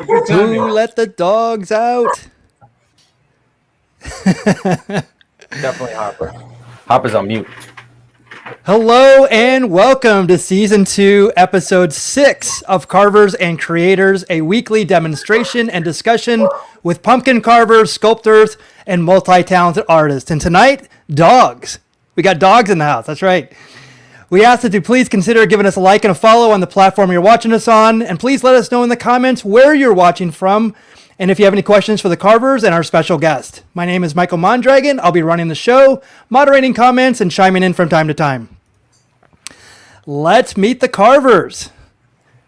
Good timing. Who let the dogs out? Definitely Harper. Harper's on mute. Hello and welcome to Season 2, Episode 6 of Carvers and Creators, a weekly demonstration and discussion with pumpkin carvers, sculptors, and multi-talented artists. And tonight, dogs. We got dogs in the house, that's right. We ask that you please consider giving us a like and a follow on the platform you're watching us on, and please let us know in the comments where you're watching from, and if you have any questions for the Carvers and our special guest. My name is Michael Mondragon. I'll be running the show, moderating comments, and chiming in from time to time. Let's meet the Carvers.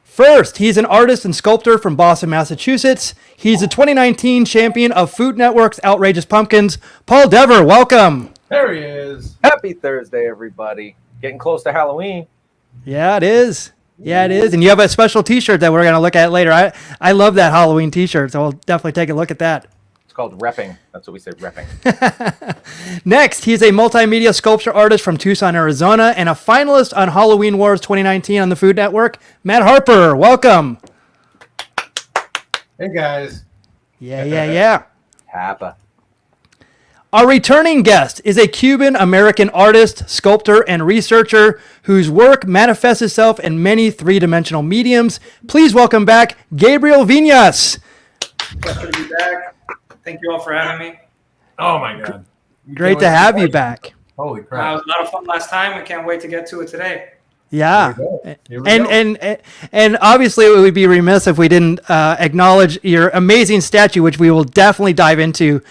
First, he's an artist and sculptor from Boston, Massachusetts. He's the 2019 champion of Food Network's Outrageous Pumpkins. Paul Dever, welcome. There he is. Happy Thursday, everybody. Getting close to Halloween. Yeah, it is. Yeah, it is. And you have a special T-shirt that we're going to look at later. I love that Halloween T-shirt, so we'll definitely take a look at that. It's called repping. That's what we say, repping. Next, he's a multimedia sculpture artist from Tucson, Arizona, and a finalist on Halloween Wars 2019 on the Food Network. Matt Harper, welcome. Hey, guys. Yeah. Harper. Our returning guest is a Cuban-American artist, sculptor, and researcher whose work manifests itself in many three-dimensional mediums. Please welcome back Gabriel Vinas. Pleasure to be back. Thank you all for having me. Oh, my God. Great to have you back. Holy It crap. was a lot of fun last time. I can't wait to get to it today. Yeah. Here we go. And obviously it would be remiss if we didn't acknowledge your amazing statue, which we will definitely dive into.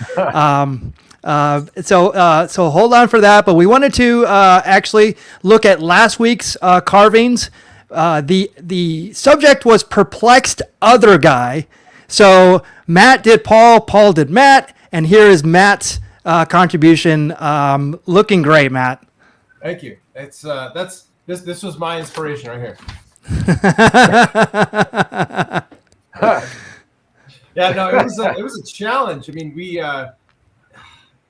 So hold on for that. But we wanted to actually look at last week's carvings. The subject was perplexed other guy. So Matt did Paul, Paul did Matt, and here is Matt's contribution. Looking great, Matt. Thank you. It's this was my inspiration right here. Yeah, no, it was a challenge. I mean,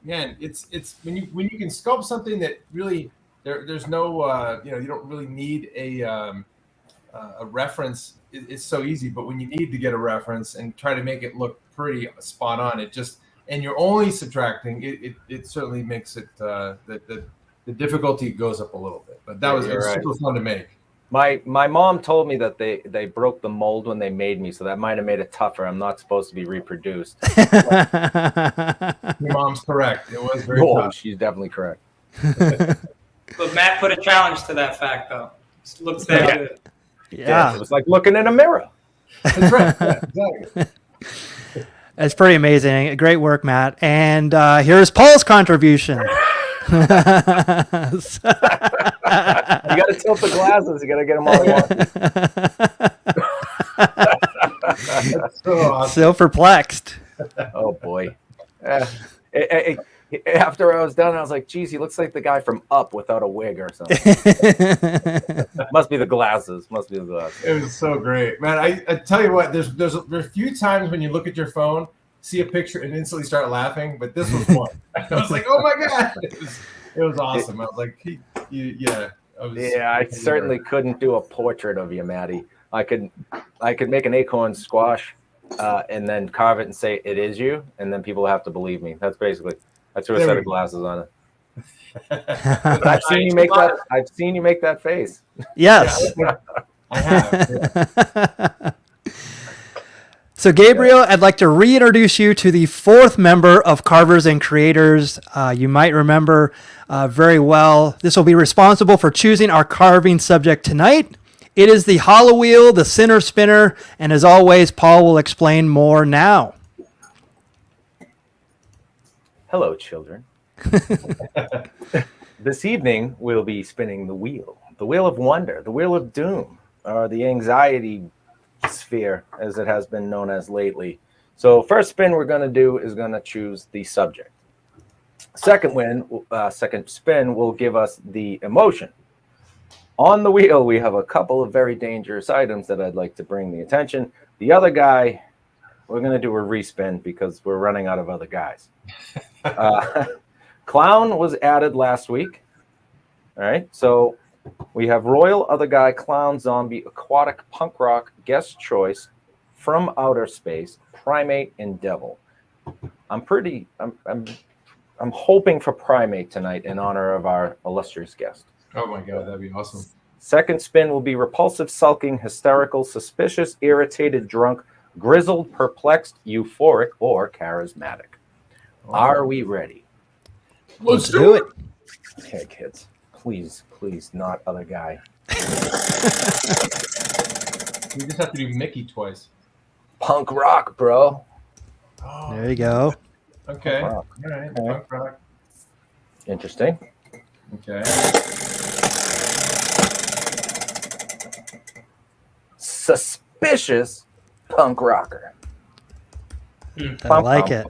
man, it's when you can sculpt something that really there's no you don't really need a reference. It's so easy, but when you need to get a reference and try to make it look pretty spot on, and you're only subtracting, it certainly makes it the difficulty goes up a little bit. But that was super fun to make. My mom told me that they broke the mold when they made me, so that might have made it tougher. I'm not supposed to be reproduced. Your mom's correct. It was very tough. She's definitely correct. But Matt put a challenge to that fact, though. It looks that good. Yeah. It was like looking in a mirror. That's right. Yeah, exactly. That's pretty amazing. Great work, Matt. And here's Paul's contribution. You got to tilt the glasses. You got to get them all at once. So awesome. So perplexed. Oh boy. After I was done, I was like, geez, he looks like the guy from Up without a wig or something. Must be the glasses. It was so great, man. I tell you what, there's a few times when you look at your phone, see a picture, and instantly start laughing. But this was one. I was like, oh my God, it was awesome. I was like, I certainly couldn't do a portrait of you, Maddie. I could make an acorn squash, and then carve it and say it is you, and then people have to believe me. That's basically. I threw a set of glasses on it. But I've seen you make that. I've seen you make that face. Yes. Yeah, I have. So Gabriel, I'd like to reintroduce you to the fourth member of Carvers and Creators. You might remember very well. This will be responsible for choosing our carving subject tonight. It is the hollow wheel, the center spinner, and as always, Paul will explain more now. Hello, children. This evening, we'll be spinning the wheel of wonder, the wheel of doom, or the anxiety sphere, as it has been known as lately. So first spin we're going to do is going to choose the subject. Second spin will give us the emotion. On the wheel, we have a couple of very dangerous items that I'd like to bring the attention. The other guy, we're going to do a respin because we're running out of other guys. Clown was added last week. All right, so we have Royal, Other Guy, Clown, Zombie, Aquatic, Punk Rock, Guest Choice, from outer space, primate and devil. I'm hoping for primate tonight in honor of our illustrious guest. Oh my God, that'd be awesome. Second spin will be repulsive, sulking, hysterical, suspicious, irritated, drunk, grizzled, perplexed, euphoric, or charismatic. Are we ready? Let's do it. Okay, kids. Please, not other guy. You just have to do Mickey twice. Punk rock, bro. Oh, There you go. okay. Punk All rock. right. Okay. Punk rock. Interesting. Okay. Suspicious punk rocker. I like it.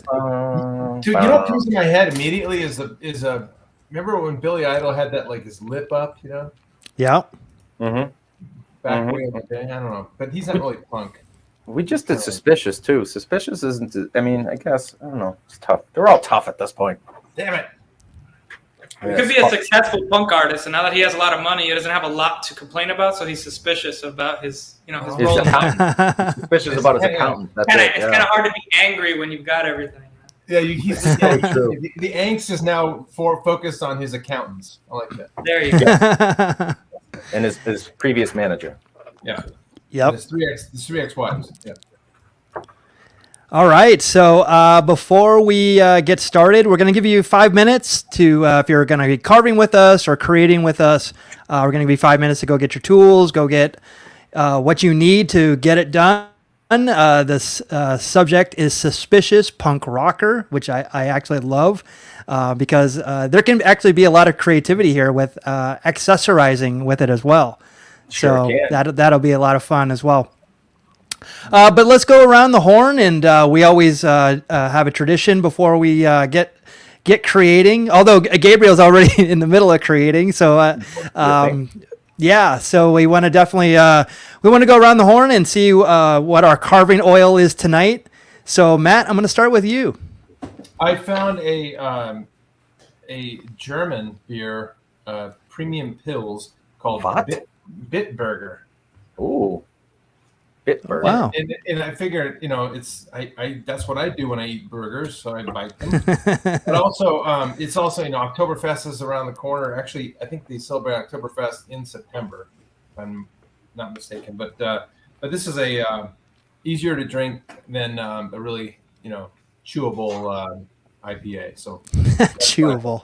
Dude, you know what comes to my head immediately is a. Remember when Billy Idol had that like his lip up, you know, Yeah. Mm-hmm. back way in the day? I don't know, but he's not really punk. We just did suspicious too. Suspicious isn't. I mean, I guess I don't know. It's tough. They're all tough at this point. Damn it. He could be a successful punk artist, and now that he has a lot of money, he doesn't have a lot to complain about, so he's suspicious about his His role in life. accountant. Suspicious about his accountant. That's It's it. kind of hard to be angry when you've got everything. Yeah, he's So true. the angst is now focused on his accountants. I like that. There you go. And his previous manager. Yeah. Yep. His three ex-wives. Yeah. All right. So before we get started, we're going to give you 5 minutes to, if you're going to be carving with us or creating with us, we're going to give you 5 minutes to go get your tools, go get what you need to get it done. This subject is suspicious punk rocker, which I actually love because there can actually be a lot of creativity here with accessorizing with it as well. Sure So can. that'll be a lot of fun as well. But let's go around the horn, and we always have a tradition before we get creating. Although Gabriel's already in the middle of creating, so yeah. So we want to definitely we want to go around the horn and see what our carving oil is tonight. So Matt, I'm going to start with you. I found a German beer, premium pills called What? Bitburger. Ooh. Bitburger. Wow. And I figured, it's I that's what I do when I eat burgers, so I bite them. But also, it's also Oktoberfest is around the corner. Actually, I think they celebrate Oktoberfest in September, if I'm not mistaken. But this is a easier to drink than a really chewable IPA. So Chewable.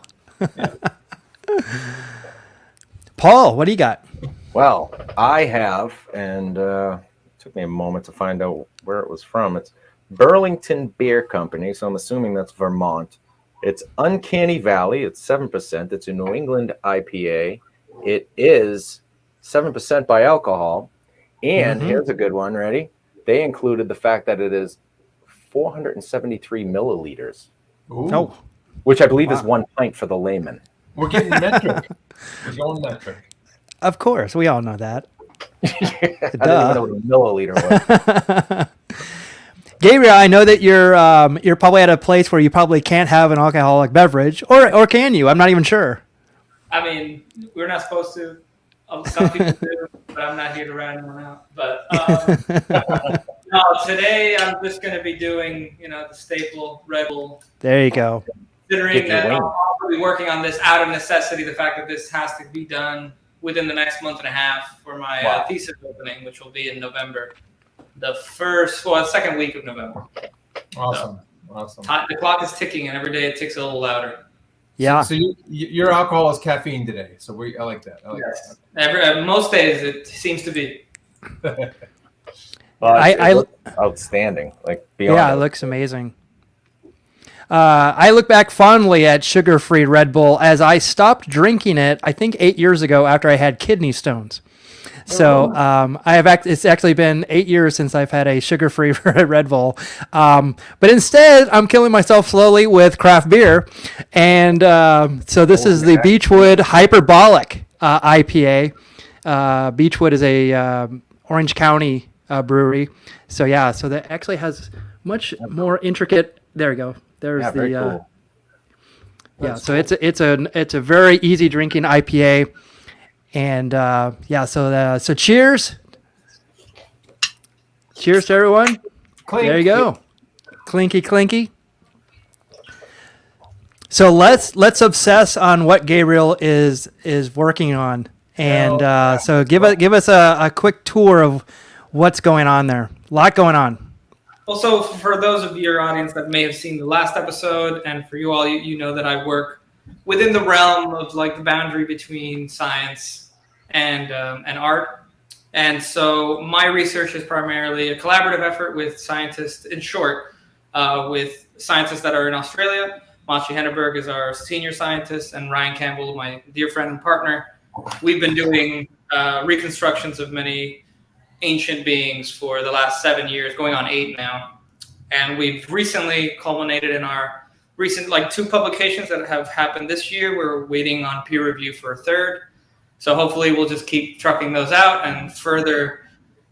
Paul, what do you got? Well, I have, and it took me a moment to find out where it was from. It's Burlington Beer Company, so I'm assuming that's Vermont. It's Uncanny Valley. It's 7%. It's a New England IPA. It is 7% by alcohol. And here's a good one. Ready? They included the fact that it is 473 milliliters, Ooh, Oh, which I believe is 1 pint for the layman. we're getting metric. We're going metric. of course, we all know that. I didn't even know what a milliliter was. Gabriel, I know that you're probably at a place where you probably can't have an alcoholic beverage, or can you? I'm not even sure. I mean, we're not supposed to. Some people do, but I'm not here to rat anyone out. But no, today I'm just going to be doing, the staple Red Bull. There you go. Considering Get that your I'll be working on this out of necessity, the fact that this has to be done within the next month and a half for my thesis opening, which will be in November, second week of November. Awesome. The clock is ticking, and every day it ticks a little louder. Yeah. So your alcohol is caffeine today. So I like that. I like that. Most days it seems to be. I look outstanding. Like beyond. Yeah, it looks amazing. I look back fondly at sugar-free Red Bull as I stopped drinking it, I think 8 years ago after I had kidney stones. So it's actually been 8 years since I've had a sugar-free Red Bull. But instead, I'm killing myself slowly with craft beer. And so this is the Beechwood Hyperbolic IPA. Beechwood is a Orange County brewery. So yeah, so that actually has much more intricate. There we go. There's the very cool. yeah. So it's a very easy drinking IPA, and so cheers. Cheers to everyone. Clink. There you go. Clinky, clinky. So let's obsess on what Gabriel is working on, and so give us a quick tour of what's going on there. A lot going on. Also, for those of your audience that may have seen the last episode, and for you all, you know that I work within the realm of like the boundary between science and art. And so my research is primarily a collaborative effort with scientists, in short, with scientists that are in Australia. Machi Henneberg is our senior scientist, and Ryan Campbell, my dear friend and partner. We've been doing reconstructions of many ancient beings for the last 7 years, going on 8 now. And we've recently culminated in our recent, like 2 publications that have happened this year. We're waiting on peer review for a 3rd. So hopefully we'll just keep trucking those out and further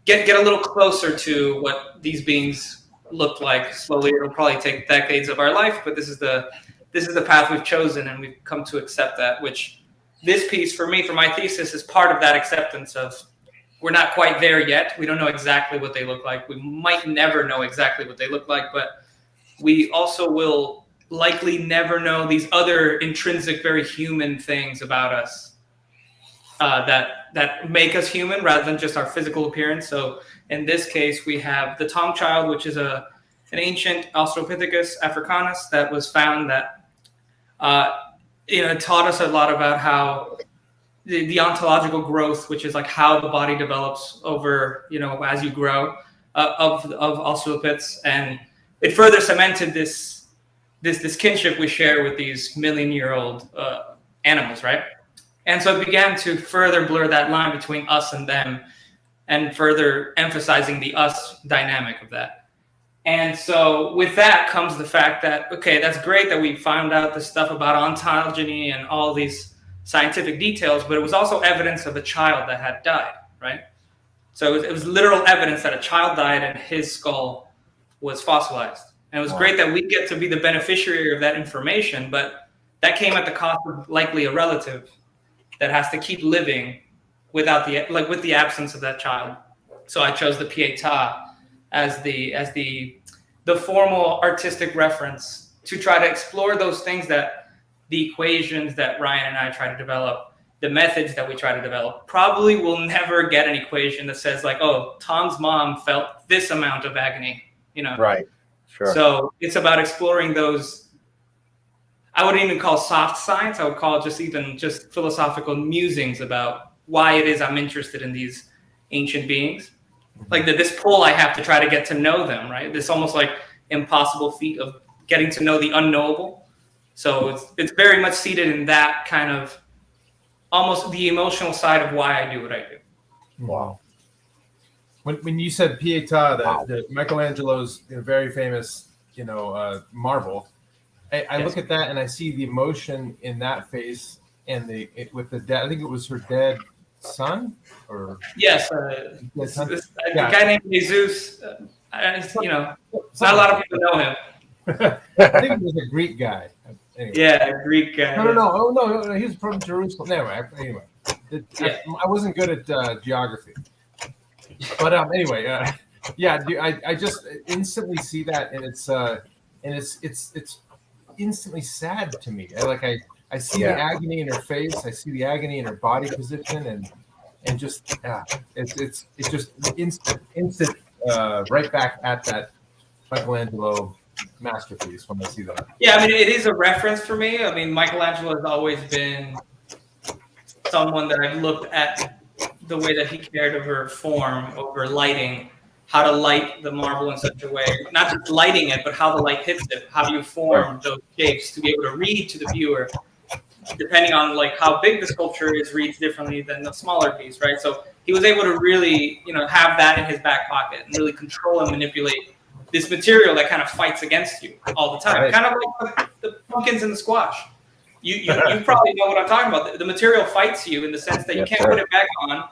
get a little closer to what these beings look like. Slowly, it'll probably take decades of our life, but this is the path we've chosen, and we've come to accept that, which this piece for me, for my thesis, is part of that acceptance of we're not quite there yet. We don't know exactly what they look like. We might never know exactly what they look like, but we also will likely never know these other intrinsic, very human things about us that make us human rather than just our physical appearance. So in this case, we have the Tong child, which is an ancient Australopithecus africanus that was found that taught us a lot about how the ontological growth, which is like how the body develops over, as you grow, of Australopiths. And it further cemented this kinship we share with these million-year-old animals, right? And so it began to further blur that line between us and them, and further emphasizing the us dynamic of that. And so with that comes the fact that, okay, that's great that we found out the stuff about ontogeny and all these scientific details, but it was also evidence of a child that had died, right? So it was literal evidence that a child died and his skull was fossilized. And it was great that we get to be the beneficiary of that information, but that came at the cost of likely a relative that has to keep living with the absence of that child. So I chose the Pietà as the formal artistic reference to try to explore those things, that the equations that Ryan and I try to develop, the methods that we try to develop, probably will never get an equation that says like, oh, Tong's mom felt this amount of agony, Right. Sure. So it's about exploring those. I wouldn't even call soft science. I would call it just philosophical musings about why it is I'm interested in these ancient beings. Like this pull I have to try to get to know them, right? This almost like impossible feat of getting to know the unknowable. So it's very much seated in that kind of almost the emotional side of why I do what I do. Wow. When you said Pietà, the Michelangelo's very famous, marble, I look at that and I see the emotion in that face, and with the dad. I think it was her dead son, or yes, a guy named Jesus. Not a lot of people know him. I think it was a Greek guy. Anyway. Yeah, a Greek guy. No. Oh no, he was from Jerusalem. Anyway, I wasn't good at geography, but anyway, I just instantly see that, and it's instantly sad to me. I see the agony in her face. I see the agony in her body position, and just it's just instant right back at that Michelangelo masterpiece when I see that. Yeah, I mean, it is a reference for me. I mean, Michelangelo has always been someone that I've looked at the way that he cared over form, over lighting, how to light the marble in such a way, not just lighting it, but how the light hits it. How do you form those shapes to be able to read to the viewer, depending on like how big the sculpture is, reads differently than the smaller piece, right? So he was able to really, have that in his back pocket and really control and manipulate this material that kind of fights against you all the time. Right. Kind of like the pumpkins and the squash. You probably know what I'm talking about. The material fights you in the sense that you can't put it back on.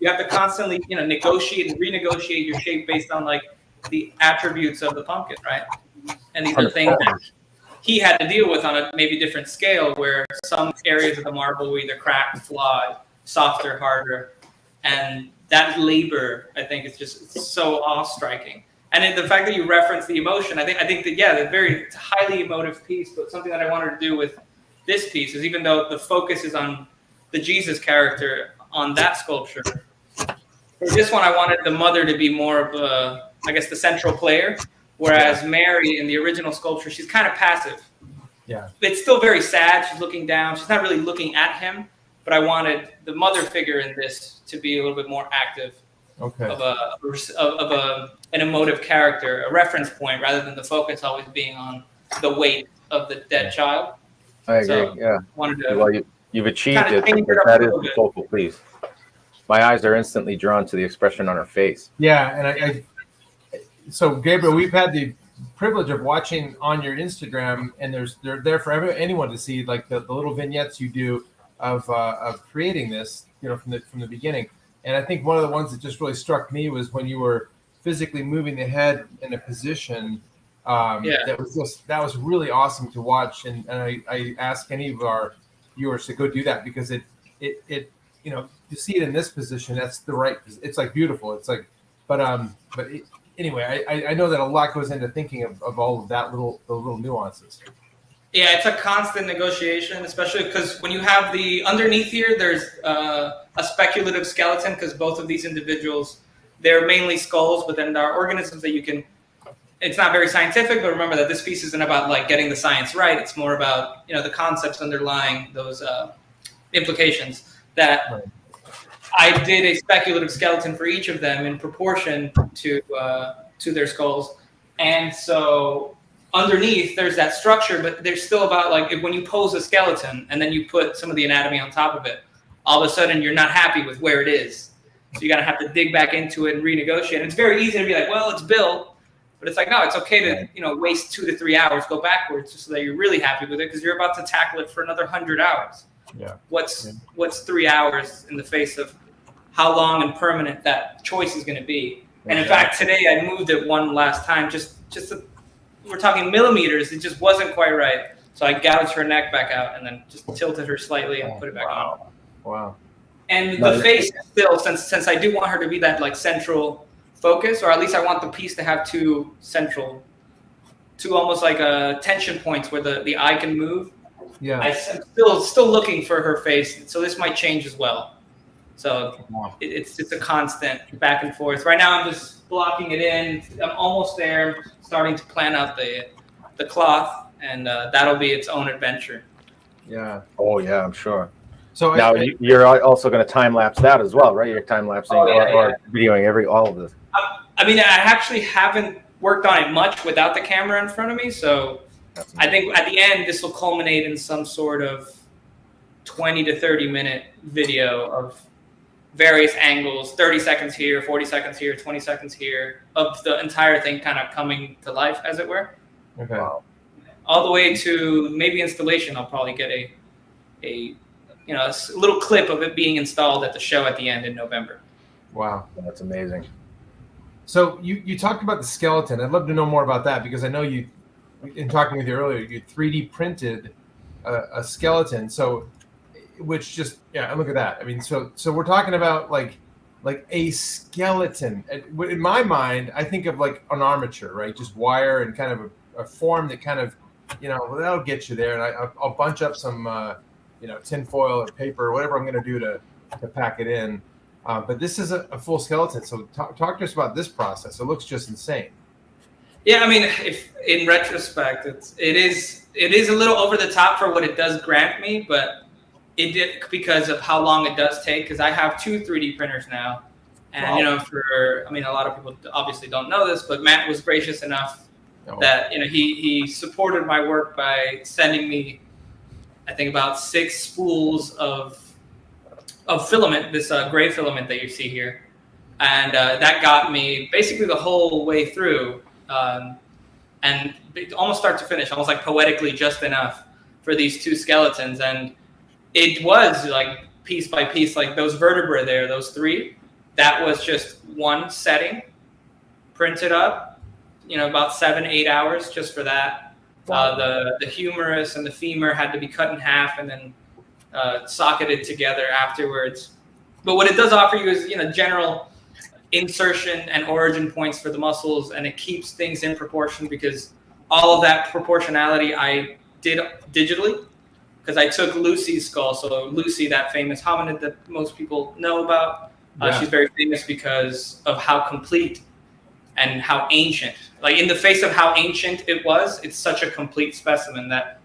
You have to constantly, negotiate and renegotiate your shape based on like the attributes of the pumpkin, right? And these are things that he had to deal with on a maybe different scale, where some areas of the marble were either cracked, flawed, softer, harder, and that labor, I think, is just so awe-striking. And the fact that you reference the emotion, I think that, yeah, it's a highly emotive piece, but something that I wanted to do with this piece is, even though the focus is on the Jesus character on that sculpture, for this one, I wanted the mother to be more of the central player, whereas Mary in the original sculpture, she's kind of passive. Yeah. It's still very sad. She's looking down. She's not really looking at him, but I wanted the mother figure in this to be a little bit more active. Okay. Of an emotive character, a reference point, rather than the focus always being on the weight of the dead child. I agree. So, yeah. Wanted to Well, you've achieved kinda it. change it up That a is little the bit. focal piece. My eyes are instantly drawn to the expression on her face. Yeah, and so Gabriel, we've had the privilege of watching on your Instagram, and they're there for anyone to see, like the little vignettes you do of creating this, from the beginning. And I think one of the ones that just really struck me was when you were physically moving the head in a position that was really awesome to watch. And I ask any of our viewers to go do that, because it to see it in this position, that's the right. It's like beautiful. It's like, anyway, I know that a lot goes into thinking of all of those little nuances. Yeah, it's a constant negotiation, especially because when you have the underneath here, there's a speculative skeleton, because both of these individuals, they're mainly skulls, but then there are organisms that you can. It's not very scientific, but remember that this piece isn't about like getting the science right. It's more about the concepts underlying those implications. That Right. I did a speculative skeleton for each of them in proportion to their skulls, and so underneath there's that structure, but there's still about like when you pose a skeleton and then you put some of the anatomy on top of it, all of a sudden you're not happy with where it is. So you're gonna have to dig back into it and renegotiate. And it's very easy to be like, well, it's built, but it's like, no, it's okay to waste 2 to 3 hours, go backwards, just so that you're really happy with it, because you're about to tackle it for another 100 hours. Yeah. What's 3 hours in the face of how long and permanent that choice is going to be? And in fact, today I moved it one last time, we're talking millimeters. It just wasn't quite right. So I gouged her neck back out and then just tilted her slightly and put it back on. Wow. And the face still, since I do want her to be that like central focus, or at least I want the piece to have two almost like tension points where the eye can move. Yeah. I'm still looking for her face. So this might change as well. So it's just a constant back and forth. Right now I'm just blocking it in. I'm almost there. I'm starting to plan out the cloth, and that'll be its own adventure. Yeah. Oh yeah, I'm sure. So now you're also going to time lapse that as well, right? You're time lapsing or videoing all of this. I mean, I actually haven't worked on it much without the camera in front of me. So I think at the end, this will culminate in some sort of 20 to 30 minute video of various angles, 30 seconds here, 40 seconds here, 20 seconds here, of the entire thing kind of coming to life, as it were. Okay. Wow. All the way to maybe installation. I'll probably get a little clip of it being installed at the show at the end in November. Wow. That's amazing. So you talked about the skeleton. I'd love to know more about that, because I know you, in talking with you earlier, you 3D printed a skeleton. So, which just, look at that. I mean, so we're talking about like a skeleton. In my mind, I think of like an armature, right? Just wire and kind of a form that kind of, that'll get you there. And I'll bunch up some, tin foil or paper or whatever I'm going to do to pack it in. But this is a full skeleton. So talk to us about this process. It looks just insane. Yeah, I mean, if in retrospect, it is a little over the top for what it does grant me, but it did because of how long it does take. Because I have 2 3D printers now, and a lot of people obviously don't know this, but Matt was gracious enough that he supported my work by sending me, I think, about 6 spools of filament, this gray filament that you see here, and that got me basically the whole way through. And almost start to finish, almost like poetically just enough for these 2 skeletons. And it was like piece by piece, like those vertebrae there, those 3, that was just one setting, printed up, about 7-8 hours just for that. Wow. The humerus and the femur had to be cut in half and then socketed together afterwards. But what it does offer you is, general insertion and origin points for the muscles, and it keeps things in proportion because all of that proportionality I did digitally because I took Lucy's skull. So Lucy, that famous hominid that most people know about, she's very famous because of how complete and how ancient, like in the face of how ancient it was, it's such a complete specimen that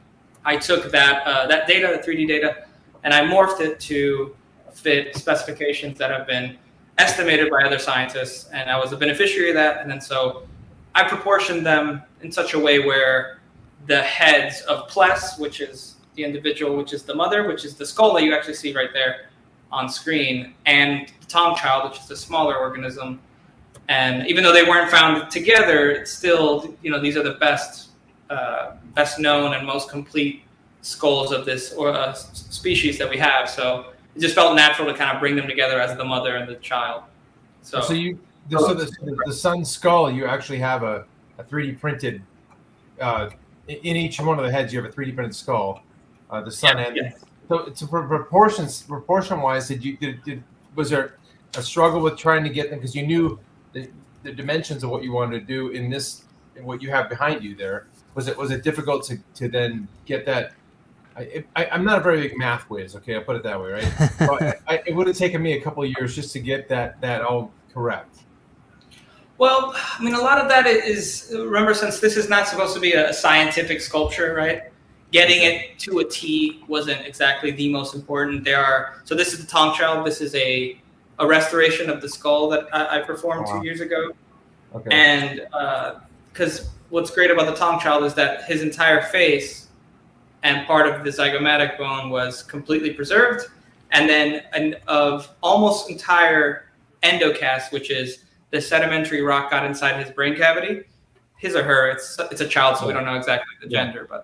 I took that data, the 3D data, and I morphed it to fit specifications that have been estimated by other scientists, and I was a beneficiary of that. And then so I proportioned them in such a way where the heads of Pless, which is the individual, which is the mother, which is the skull that you actually see right there on screen, and the Tom child, which is the smaller organism. And even though they weren't found together, it's still, these are the best known and most complete skulls of this species that we have. So it just felt natural to kind of bring them together as the mother and the child. So the sun's skull, you actually have a 3D printed, in each one of the heads, you have a 3D printed skull, the sun and. Yeah. So it's proportion wise, was there a struggle with trying to get them because you knew the dimensions of what you wanted to do in what you have behind you there? Was it difficult to then get that? I'm not a very big math whiz. Okay, I'll put it that way, right? So it would have taken me a couple of years just to get that all correct. Well, I mean, a lot of that is, remember, since this is not supposed to be a scientific sculpture, right? Getting it to a T wasn't exactly the most important. So this is the Tom child. This is a restoration of the skull that I performed 2 years ago. Okay. And because what's great about the Tom child is that his entire face and part of the zygomatic bone was completely preserved. And then of almost entire endocast, which is the sedimentary rock got inside his brain cavity, his or her, it's a child, so we don't know exactly the gender, but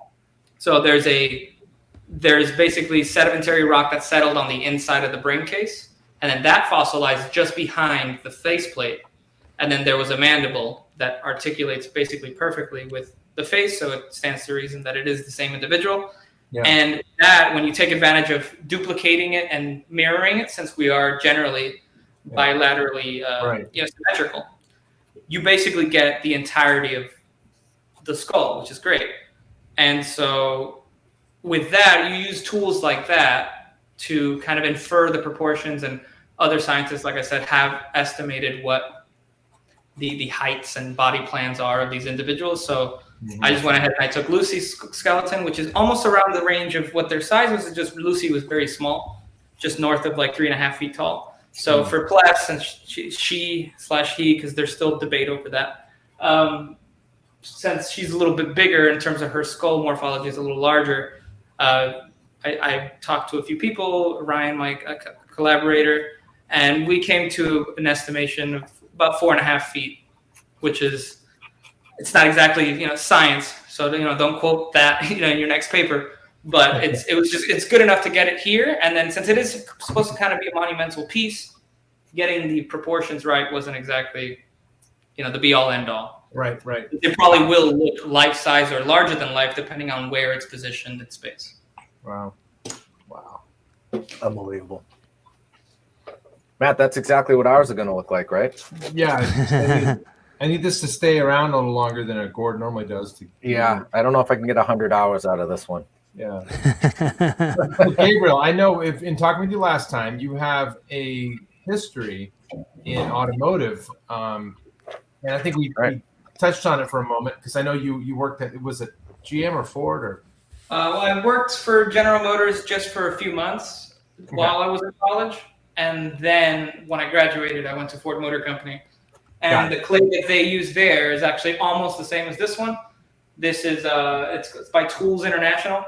so there's basically sedimentary rock that settled on the inside of the brain case, and then that fossilized just behind the faceplate. And then there was a mandible that articulates basically perfectly with the face, so it stands to reason that it is the same individual. Yeah. And that, when you take advantage of duplicating it and mirroring it, since we are generally bilaterally symmetrical, you basically get the entirety of the skull, which is great. And so with that, you use tools like that to kind of infer the proportions, and other scientists, like I said, have estimated what the heights and body plans are of these individuals. So I just went ahead and I took Lucy's skeleton, which is almost around the range of what their size was. It's just Lucy was very small, just north of like 3.5 feet tall. So for Pless, and she/he, because there's still debate over that, since she's a little bit bigger in terms of her skull morphology is a little larger, I talked to a few people, Ryan, my collaborator, and we came to an estimation of about 4.5 feet, which is, it's not exactly, science. So, don't quote that, in your next paper, but it's good enough to get it here. And then since it is supposed to kind of be a monumental piece, getting the proportions right wasn't exactly, the be all end all. Right. It probably will look life size or larger than life, depending on where it's positioned in space. Wow. Unbelievable. Matt, that's exactly what ours are going to look like, right? Yeah. I need this to stay around a little longer than a gourd normally does. I don't know if I can get 100 hours out of this one. Yeah. Gabriel, I know in talking with you last time, you have a history in automotive. And I think we touched on it for a moment, because I know you worked at, was it GM or Ford or? Well, I worked for General Motors just for a few months while I was in college. And then when I graduated, I went to Ford Motor Company. And the clay that they use there is actually almost the same as this one. This is it's by Tools International,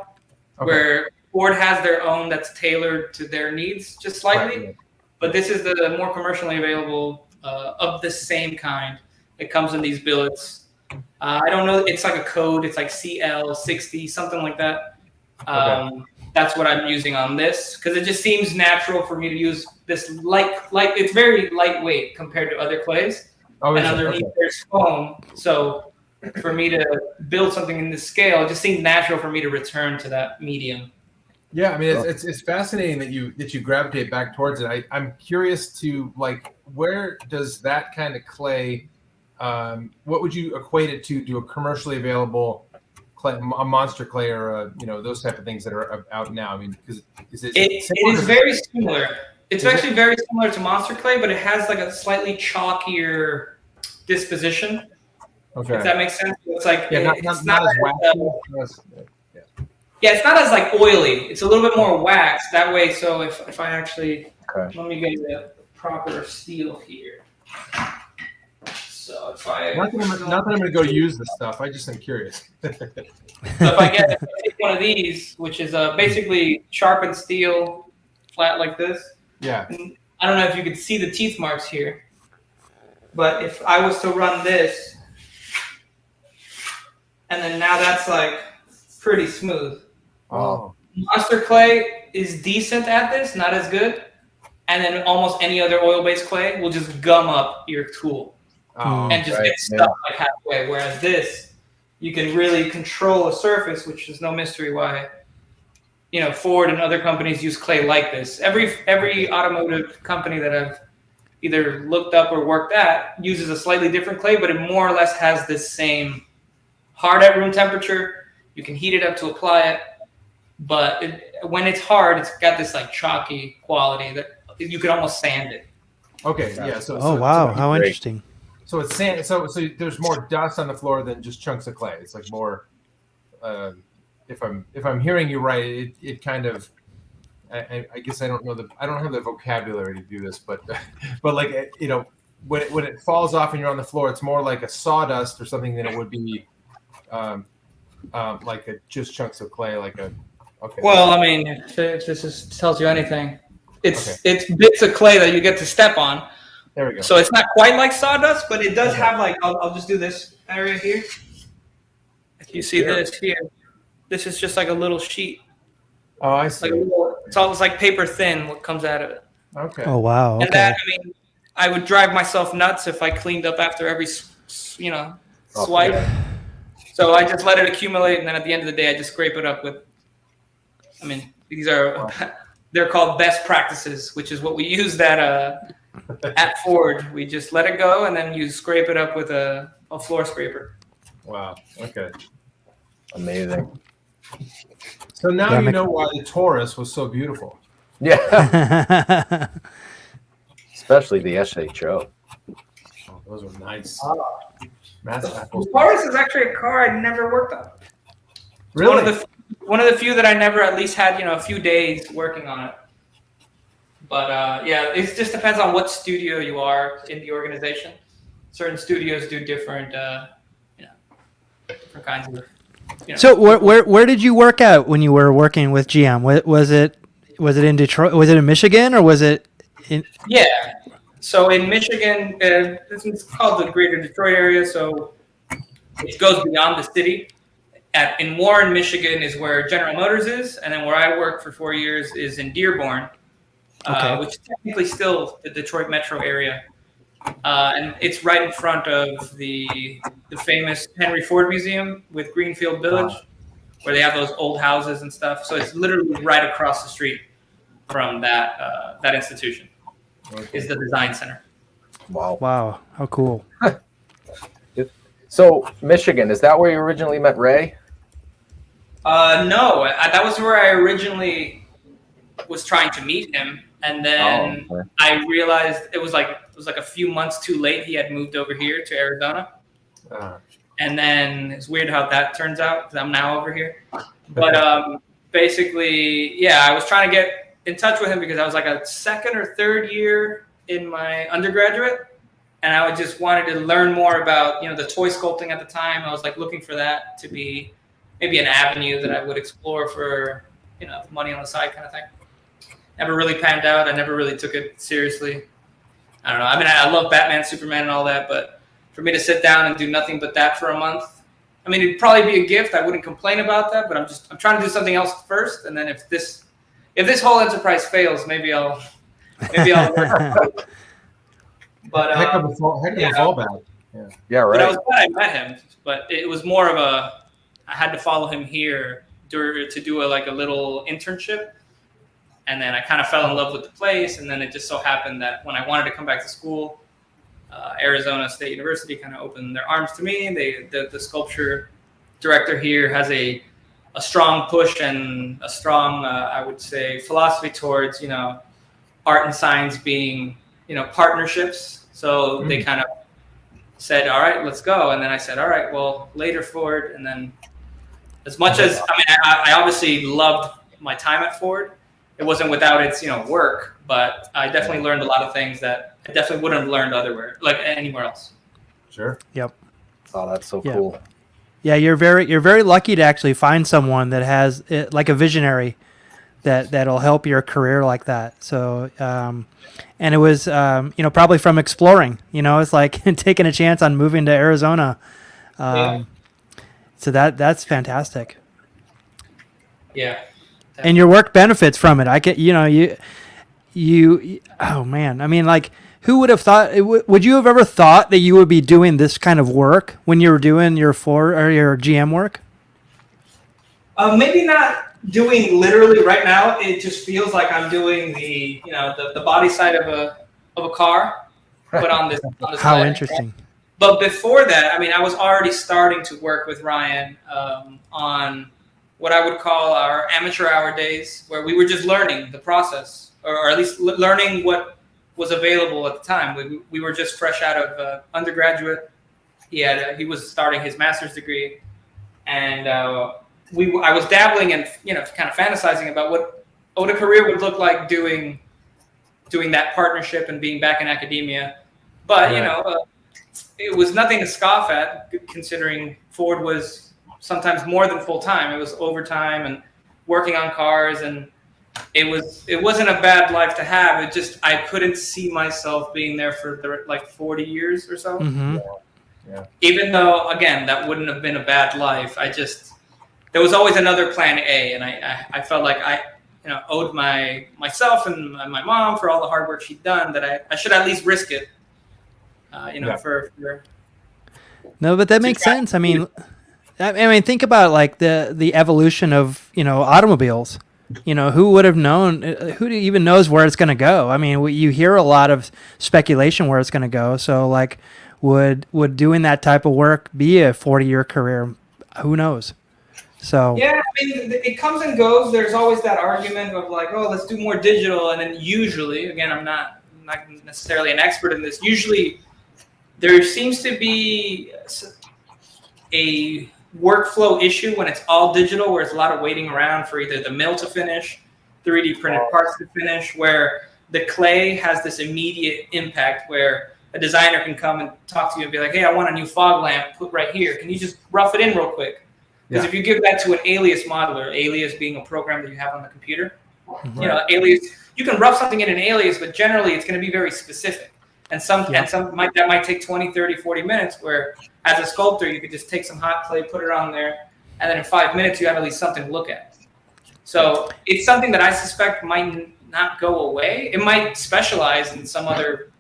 where Ford has their own that's tailored to their needs just slightly. Right. But this is the more commercially available of the same kind. It comes in these billets. I don't know. It's like a code. It's like CL60, something like that. That's what I'm using on this, because it just seems natural for me to use this light. It's very lightweight compared to other clays. And underneath there's foam. So for me to build something in this scale, it just seemed natural for me to return to that medium. Yeah, I mean, it's fascinating that you gravitate back towards it. I'm curious to where does that kind of clay? What would you equate it to a commercially available clay, a monster clay, or those type of things that are out now? I mean, because it is very similar. It's actually very similar to monster clay, but it has like a slightly chalkier disposition. Okay. If that makes sense. It's like it's not as waxy. Yeah, it's not as like oily. It's a little bit more waxed that way. So if I actually let me get the proper steel here. So if I not that I'm going to go use this stuff. I just am curious. So if I take one of these, which is basically sharpened steel, flat like this. Yeah. And I don't know if you can see the teeth marks here, but if I was to run this, and then now that's like pretty smooth. Oh. Monster clay is decent at this, not as good. And then almost any other oil-based clay will just gum up your tool and just get stuck like halfway. Whereas this, you can really control a surface, which is no mystery why, Ford and other companies use clay like this. Every automotive company that I've either looked up or worked at uses a slightly different clay, but it more or less has this same hard at room temperature. You can heat it up to apply it. But when it's hard, it's got this like chalky quality that you could almost sand it. Okay, yeah. So wow, how interesting. So it's sand. So there's more dust on the floor than just chunks of clay. It's like more. If I'm hearing you right, it kind of. I guess I don't have the vocabulary to do this, but like when it falls off and you're on the floor, it's more like a sawdust or something than it would be. Like just chunks of clay, like a. Okay. Well, I mean, if this tells you anything, it's bits of clay that you get to step on. There we go. So it's not quite like sawdust, but it does have like I'll just do this area here. If you see this here, this is just like a little sheet. Oh, I see. It's almost like paper thin what comes out of it. Okay. Oh wow. Okay. And that, I mean, I would drive myself nuts if I cleaned up after every swipe. Yeah. So I just let it accumulate, and then at the end of the day, I just scrape it up with. I mean, they're called best practices, which is what we used at Ford. We just let it go, and then you scrape it up with a floor scraper. Wow. Okay. Amazing. So now you know why the Taurus was so beautiful. Yeah. Especially the SHO. Oh, those were nice. The Taurus is actually a car I never worked on. Really? One of the few that I never at least had, a few days working on it. But it just depends on what studio you are in the organization. Certain studios do different, different kinds of. So where did you work out when you were working with GM? Was it in Detroit? Was it in Michigan or was it in? Yeah. So in Michigan, it's called the Greater Detroit area. So it goes beyond the city. In Warren, Michigan, is where General Motors is, and then where I worked for 4 years is in Dearborn, which is technically still the Detroit metro area, and it's right in front of the famous Henry Ford Museum with Greenfield Village, where they have those old houses and stuff. So it's literally right across the street from that institution. Is the design center. Wow, how cool. So Michigan, is that where you originally met Ray? No, that was where I originally was trying to meet him, and then I realized it was like a few months too late. He had moved over here to Arizona, and then it's weird how that turns out because I'm now over here. But basically, I was trying to get in touch with him because I was like a second or third year in my undergraduate, and I just wanted to learn more about the toy sculpting at the time. I was like looking for that to be maybe an avenue that I would explore for money on the side kind of thing. Never really panned out. I never really took it seriously. I don't know. I mean, I love Batman, Superman, and all that, but for me to sit down and do nothing but that for a month, I mean, it'd probably be a gift. I wouldn't complain about that, but I'm trying to do something else first, and then if this whole enterprise fails, maybe I'll work. But heck of a fallback. Yeah, right. But I was glad I met him, but it was more of I had to follow him here to do like a little internship. And then I kind of fell in love with the place. And then it just so happened that when I wanted to come back to school, Arizona State University kind of opened their arms to me. The sculpture director here has a strong push and a strong, I would say, philosophy towards, art and science being, partnerships. So they kind of said, all right, let's go. And then I said, all right, well, later Ford. And then as much as, I obviously loved my time at Ford. It wasn't without its, work, but I definitely learned a lot of things that I definitely wouldn't have learned anywhere else. Sure. Yep. Oh, that's so cool. Yeah, you're very lucky to actually find someone that has like a visionary that'll help your career like that. So, and it was probably from exploring. It's like taking a chance on moving to Arizona. So that's fantastic. Yeah. And your work benefits from it. I get, you. Oh man, I mean, like, who would have thought? Would you have ever thought that you would be doing this kind of work when you were doing your Ford or your GM work? Maybe not doing literally right now. It just feels like I'm doing the body side of a car, but on this. How led. interesting. But before that, I was already starting to work with Ryan on what I would call our amateur hour days, where we were just learning the process, or at least learning what was available at the time. We were just fresh out of undergraduate. He was starting his master's degree, and I was dabbling and kind of fantasizing about what a career would look like doing that partnership and being back in academia. But it was nothing to scoff at, considering Ford was sometimes more than full time. It was overtime and working on cars, and it wasn't a bad life to have. It just, I couldn't see myself being there for like 40 years or so. Mm-hmm. Yeah. Even though, again, that wouldn't have been a bad life. There was always another plan A, and I felt like I owed myself and my mom for all the hard work she'd done, that I should at least risk it. For No, but that makes sense. I mean, think about like the evolution of automobiles. Who would have known? Who even knows where it's going to go? I mean, you hear a lot of speculation where it's going to go. So, like, would doing that type of work be a 40-year career? Who knows? So yeah, it comes and goes. There's always that argument of like, oh, let's do more digital, and then usually, again, I'm not necessarily an expert in this. Usually, there seems to be a workflow issue when it's all digital, where it's a lot of waiting around for either the mill to finish, 3D printed parts to finish, where the clay has this immediate impact where a designer can come and talk to you and be like, hey, I want a new fog lamp put right here. Can you just rough it in real quick? Because if you give that to an Alias modeler, Alias being a program that you have on the computer, Alias, you can rough something in an Alias, but generally it's going to be very specific. And that might take 20, 30, 40 minutes, where as a sculptor, you could just take some hot clay, put it on there, and then in 5 minutes, you have at least something to look at. So it's something that I suspect might not go away. It might specialize in some other,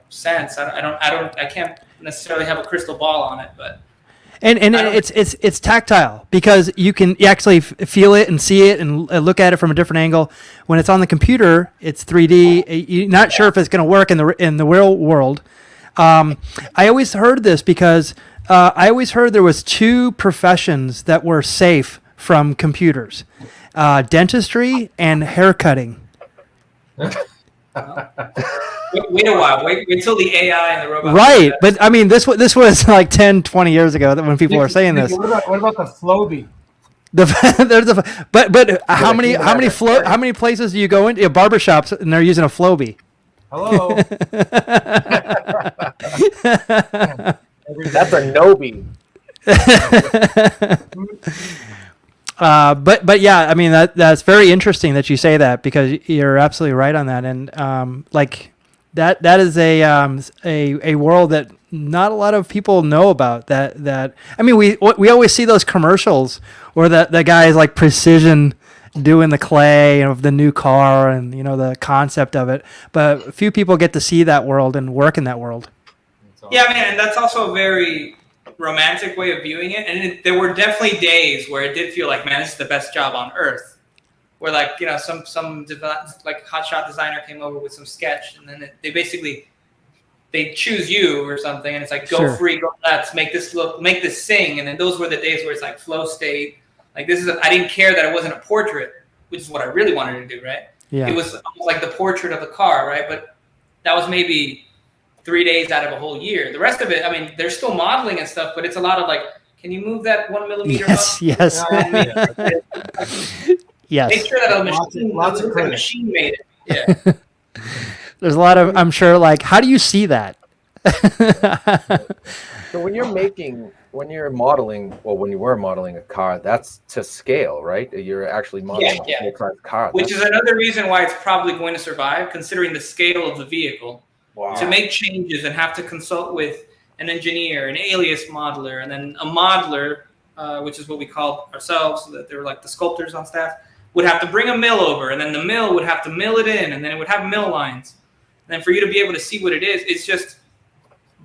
sense. I can't necessarily have a crystal ball on it, but. And it's tactile, because you can actually feel it and see it and look at it from a different angle. When it's on the computer, it's 3D. You're not sure if it's going to work in the real world. I always heard this because I always heard there was two professions that were safe from computers: dentistry and haircutting. Wait a while. Wait until the AI and the robot. Right, but I mean, this was like 10, 20 years ago that when people were saying this. What about the Flowbee? But how many places do you go into? Barbershops, and they're using a Flowbee. Hello. That's a Nobi. But yeah, I mean that's very interesting that you say that, because you're absolutely right on that, and like that is a world that not a lot of people know about. That I mean, we always see those commercials where the guy is like precision doing the clay of the new car and the concept of it, but few people get to see that world and work in that world. Yeah, I mean, and that's also very romantic way of viewing it. And there were definitely days where it did feel like, man, this is the best job on earth. Where like, you know, some like hotshot designer came over with some sketch, and then they choose you or something, and it's like, go free, go nuts, make this sing. And then those were the days where it's like flow state. Like I didn't care that it wasn't a portrait, which is what I really wanted to do, right? Yeah. It was almost like the portrait of the car, right? But that was maybe 3 days out of a whole year. The rest of it, I mean, there's still modeling and stuff, but it's a lot of like, can you move that 1 millimeter up? Yes. Yes. Make sure that a machine made it. Yeah. There's a lot of, I'm sure, like, how do you see that? So when you were modeling a car, that's to scale, right? You're actually modeling a full-size car. Which is another reason why it's probably going to survive, considering the scale of the vehicle. Wow. To make changes and have to consult with an engineer, an alias modeler, and then a modeler, which is what we called ourselves, so that they were like the sculptors on staff, would have to bring a mill over, and then the mill would have to mill it in, and then it would have mill lines. And then for you to be able to see what it is, it's just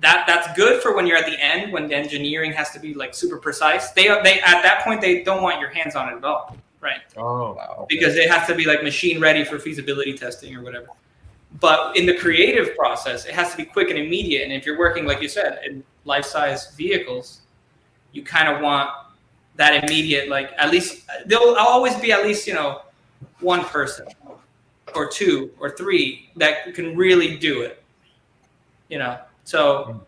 that's good for when you're at the end, when the engineering has to be like super precise. They at that point, they don't want your hands on it at all, right? Oh, wow. Because it has to be like machine ready for feasibility testing or whatever. But in the creative process, it has to be quick and immediate. And if you're working, like you said, in life-size vehicles, you kind of want that immediate, like at least there'll always be at least, you know, one person or two or three that can really do it, you know? So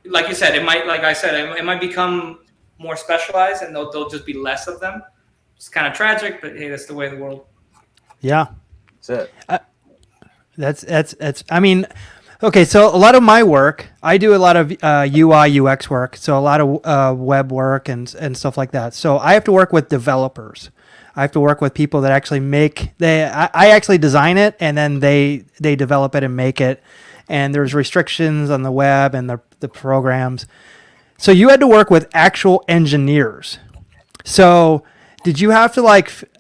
like you said, it might, like I said, it might become more specialized, and there'll just be less of them. It's kind of tragic, but hey, that's the way of the world. Yeah. That's it. That's I mean, okay, so a lot of my work, I do a lot of UI UX work, so a lot of web work and stuff like that. So I have to work with developers. I have to work with people that actually I actually design it, and then they develop it and make it. And there's restrictions on the web and the programs. So you had to work with actual engineers. So did you have to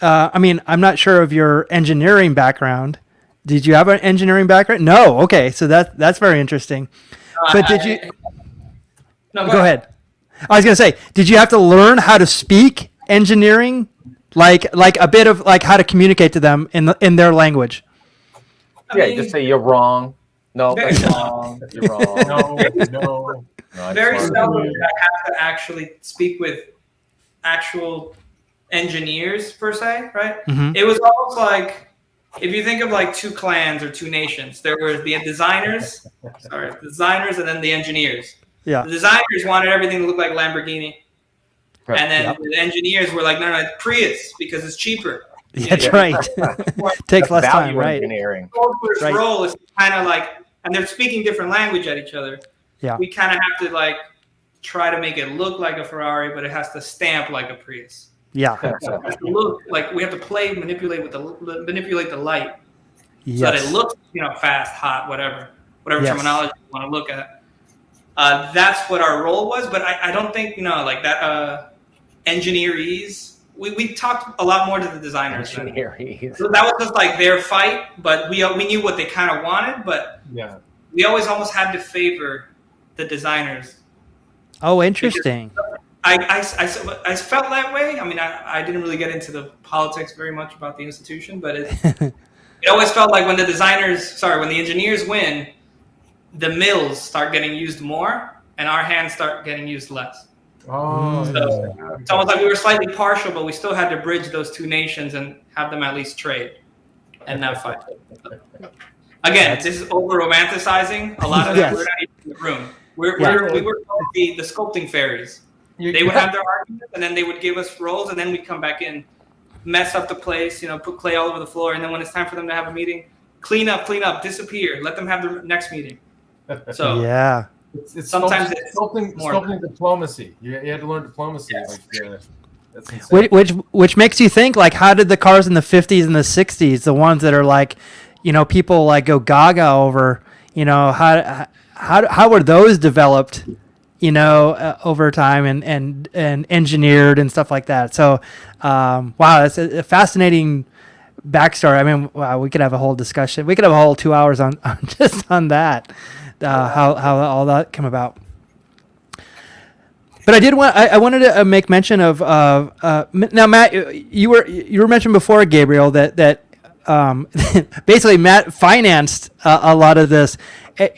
I mean, I'm not sure of your engineering background. Did you have an engineering background? No. Okay. So that's very interesting. But did you? No, go ahead. I was going to say, did you have to learn how to speak engineering? Like a bit of like how to communicate to them in their language? Just say you're wrong. No, that's wrong. You're wrong. No. Very seldom did I have to actually speak with actual engineers per se, right? Mm-hmm. It was almost like, if you think of like two clans or two nations, there were the designers, and then the engineers. Yeah. The designers wanted everything to look like Lamborghini. Right. And then the engineers were like, no, Prius, because it's cheaper. That's right. Takes less time, right? Engineering. The role is kind of like, and they're speaking different language at each other. Yeah. We kind of have to like try to make it look like a Ferrari, but it has to stamp like a Prius. Yeah. So it has to look like we have to manipulate the light, Yes. so that it looks, you know, fast, hot, whatever Yes. terminology you want to look at. That's what our role was, but I don't think, you know, like that engineeries. We talked a lot more to the designers. So that was just like their fight, but we knew what they kind of wanted, but we always almost had to favor the designers. Oh, interesting. I felt that way. I mean, I didn't really get into the politics very much about the institution, but it always felt like when the engineers win, the mills start getting used more and our hands start getting used less. Oh, so it's almost like we were slightly partial, but we still had to bridge those two nations and have them at least trade and not fight. Again, this is over romanticizing a lot of that. We're not even in the room. We were called the sculpting fairies. They would have their arguments, and then they would give us roles, and then we'd come back in, mess up the place, you know, put clay all over the floor, and then when it's time for them to have a meeting, clean up, disappear, let them have their next meeting. So yeah, it's sometimes sculpting diplomacy. You had to learn diplomacy. Yes. That's insane. Which makes you think, like, how did the cars in the 50s and the 60s, the ones that are like, you know, people like go gaga over, you know, how were those developed, you know, over time and engineered and stuff like that. So, wow, that's a fascinating backstory. I mean, wow, we could have a whole discussion. We could have a whole 2 hours on just on that, how all that came about. But I wanted to make mention of now, Matt. You were mentioned before, Gabriel, that basically Matt financed a lot of this.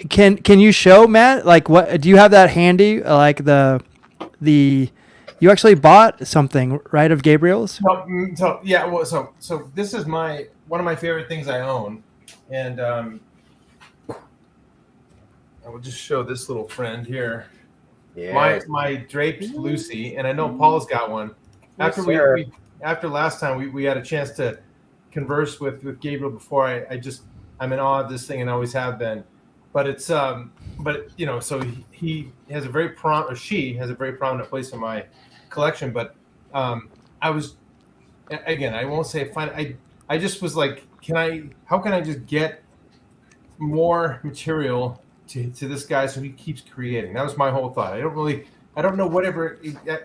Can you show, Matt, like, what do you have that handy? Like you actually bought something, right, of Gabriel's? So this is one of my favorite things I own, and I will just show this little friend here. Yeah. My draped Lucy, and I know Paul's got one. After after last time we had a chance to converse with Gabriel before, I'm in awe of this thing and always have been. But it's so he has a very she has a very prominent place in my collection. But I won't say fine. I just was like, how can I just get more material to this guy so he keeps creating? That was my whole thought. I don't know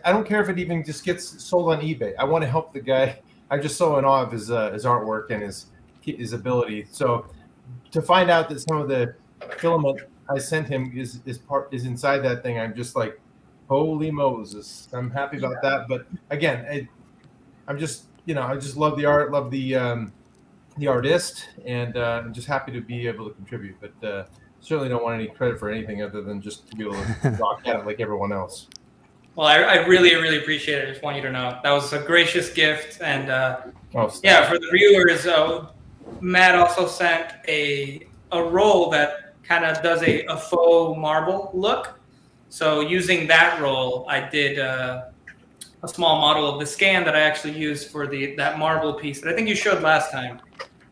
I don't care if it even just gets sold on eBay. I want to help the guy. I'm just so in awe of his artwork and his ability. So to find out that some of the filament I sent him is inside that thing, I'm just like, holy Moses. I'm happy about that. But again, I just love the art, love the artist, and I'm just happy to be able to contribute. But certainly don't want any credit for anything other than just to be able to rock at it like everyone else. Well, I really, really appreciate it. I just want you to know that was a gracious gift. And for the viewers, Matt also sent a roll that kind of does a faux marble look. So using that roll, I did a small model of the scan that I actually used for that marble piece that I think you showed last time.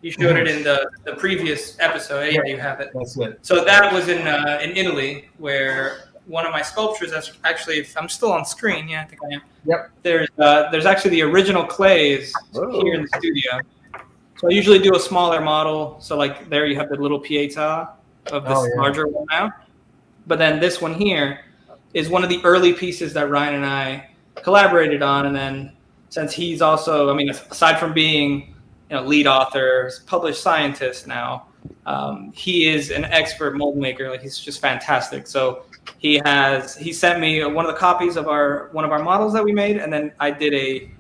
You showed it in the previous episode. Yeah, you have it. That's it. So that was in Italy, where one of my sculptures, actually, if I'm still on screen. Yeah, I think I am. Yep. There's actually the original clays here in the studio. So I usually do a smaller model. So like there you have the little Pietà of this larger one now. But then this one here is one of the early pieces that Ryan and I collaborated on. And then since he's also, aside from being lead author, published scientist now, he is an expert mold maker. Like, he's just fantastic. So he sent me one of the copies of one of our models that we made, and then I did a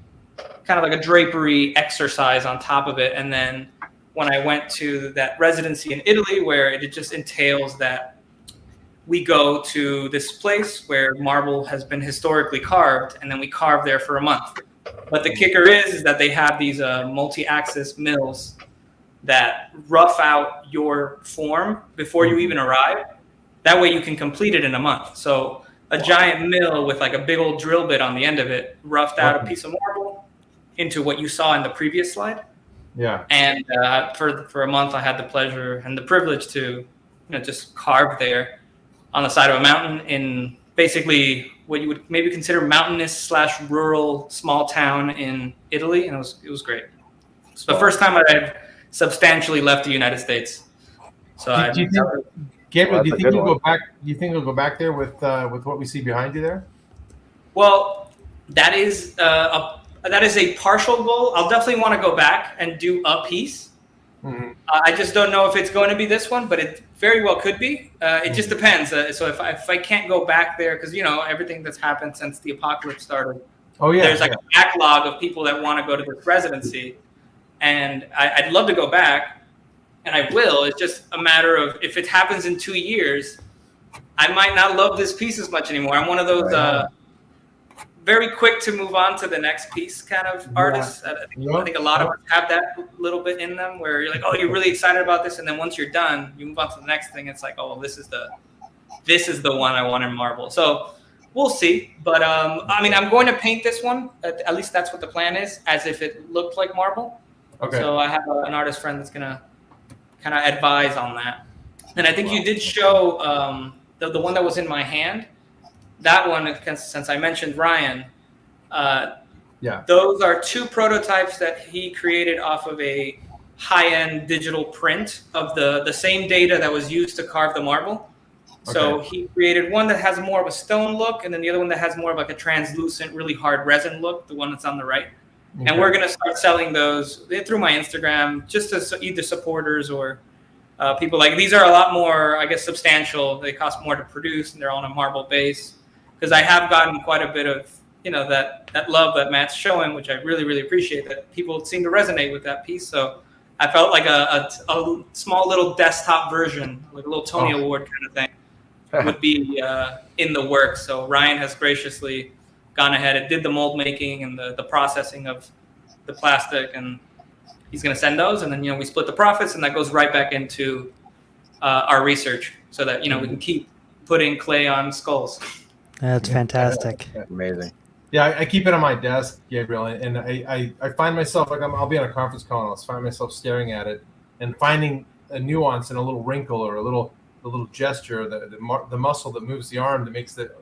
kind of like a drapery exercise on top of it. And then when I went to that residency in Italy, where it just entails that we go to this place where marble has been historically carved, and then we carve there for a month. But the kicker is that they have these multi-axis mills that rough out your form before you even arrive. That way you can complete it in a month. So a giant mill with like a big old drill bit on the end of it roughed out a piece of marble into what you saw in the previous slide. Yeah. And for a month, I had the pleasure and the privilege to just carve there on the side of a mountain in basically what you would maybe consider mountainous / rural small town in Italy, and it was great. It's the first time I had substantially left the United States. So Gabriel, do you think you'll go back? Do you think you'll go back there with what we see behind you there? Well, that is a partial goal. I'll definitely want to go back and do a piece. Mm-hmm. I just don't know if it's going to be this one, but it very well could be. It just depends. So if I can't go back there, because everything that's happened since the apocalypse started, there's like a backlog of people that want to go to this residency, and I'd love to go back, and I will. It's just a matter of if it happens in 2 years, I might not love this piece as much anymore. I'm one of those very quick to move on to the next piece kind of artists. I think a lot of us have that little bit in them where you're like, oh, you're really excited about this, and then once you're done, you move on to the next thing. It's like, oh, well, this is the one I want in marble. So we'll see. But I'm going to paint this one. At least that's what the plan is, as if it looked like marble. Okay. So I have an artist friend that's gonna kind of advise on that. And I think you did show the one that was in my hand. That one, since I mentioned Ryan, those are 2 prototypes that he created off of a high-end digital print of the same data that was used to carve the marble. Okay. So he created one that has more of a stone look, and then the other one that has more of like a translucent, really hard resin look, the one that's on the right. Okay. And we're going to start selling those through my Instagram, just to either supporters or people. Like, these are a lot more, I guess, substantial. They cost more to produce, and they're on a marble base. because I have gotten quite a bit of, that love that Matt's showing, which I really, really appreciate, that people seem to resonate with that piece. So I felt like a small little desktop version, like a little Tony Award kind of thing, would be in the works. So Ryan has graciously gone ahead and did the mold making and the processing of the plastic, and he's going to send those, and then we split the profits, and that goes right back into our research, so that we can keep putting clay on skulls. That's fantastic. Amazing. Yeah, I keep it on my desk, Gabriel, and I find myself, like, I'll be on a conference call and I'll find myself staring at it and finding a nuance in a little wrinkle or a little gesture, the muscle that moves the arm that makes the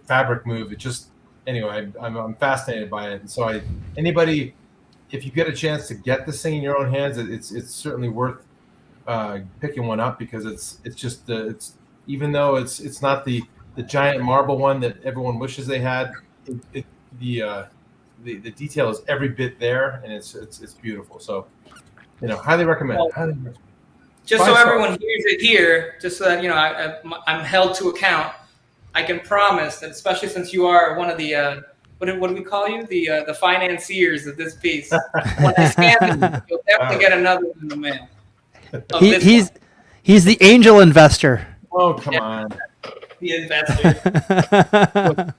fabric move. It just, anyway, I'm fascinated by it. And so anybody, if you get a chance to get this thing in your own hands, it's certainly worth picking one up, because it's just even though it's not the giant marble one that everyone wishes they had, the detail is every bit there, and it's beautiful. So highly recommend. Just so everyone hears it here, just so that I'm held to account, I can promise that, especially since you are one of the what do we call you, the financiers of this piece, when I scan it, you'll definitely get another in the mail. He's the angel investor. Oh, come on. The investor.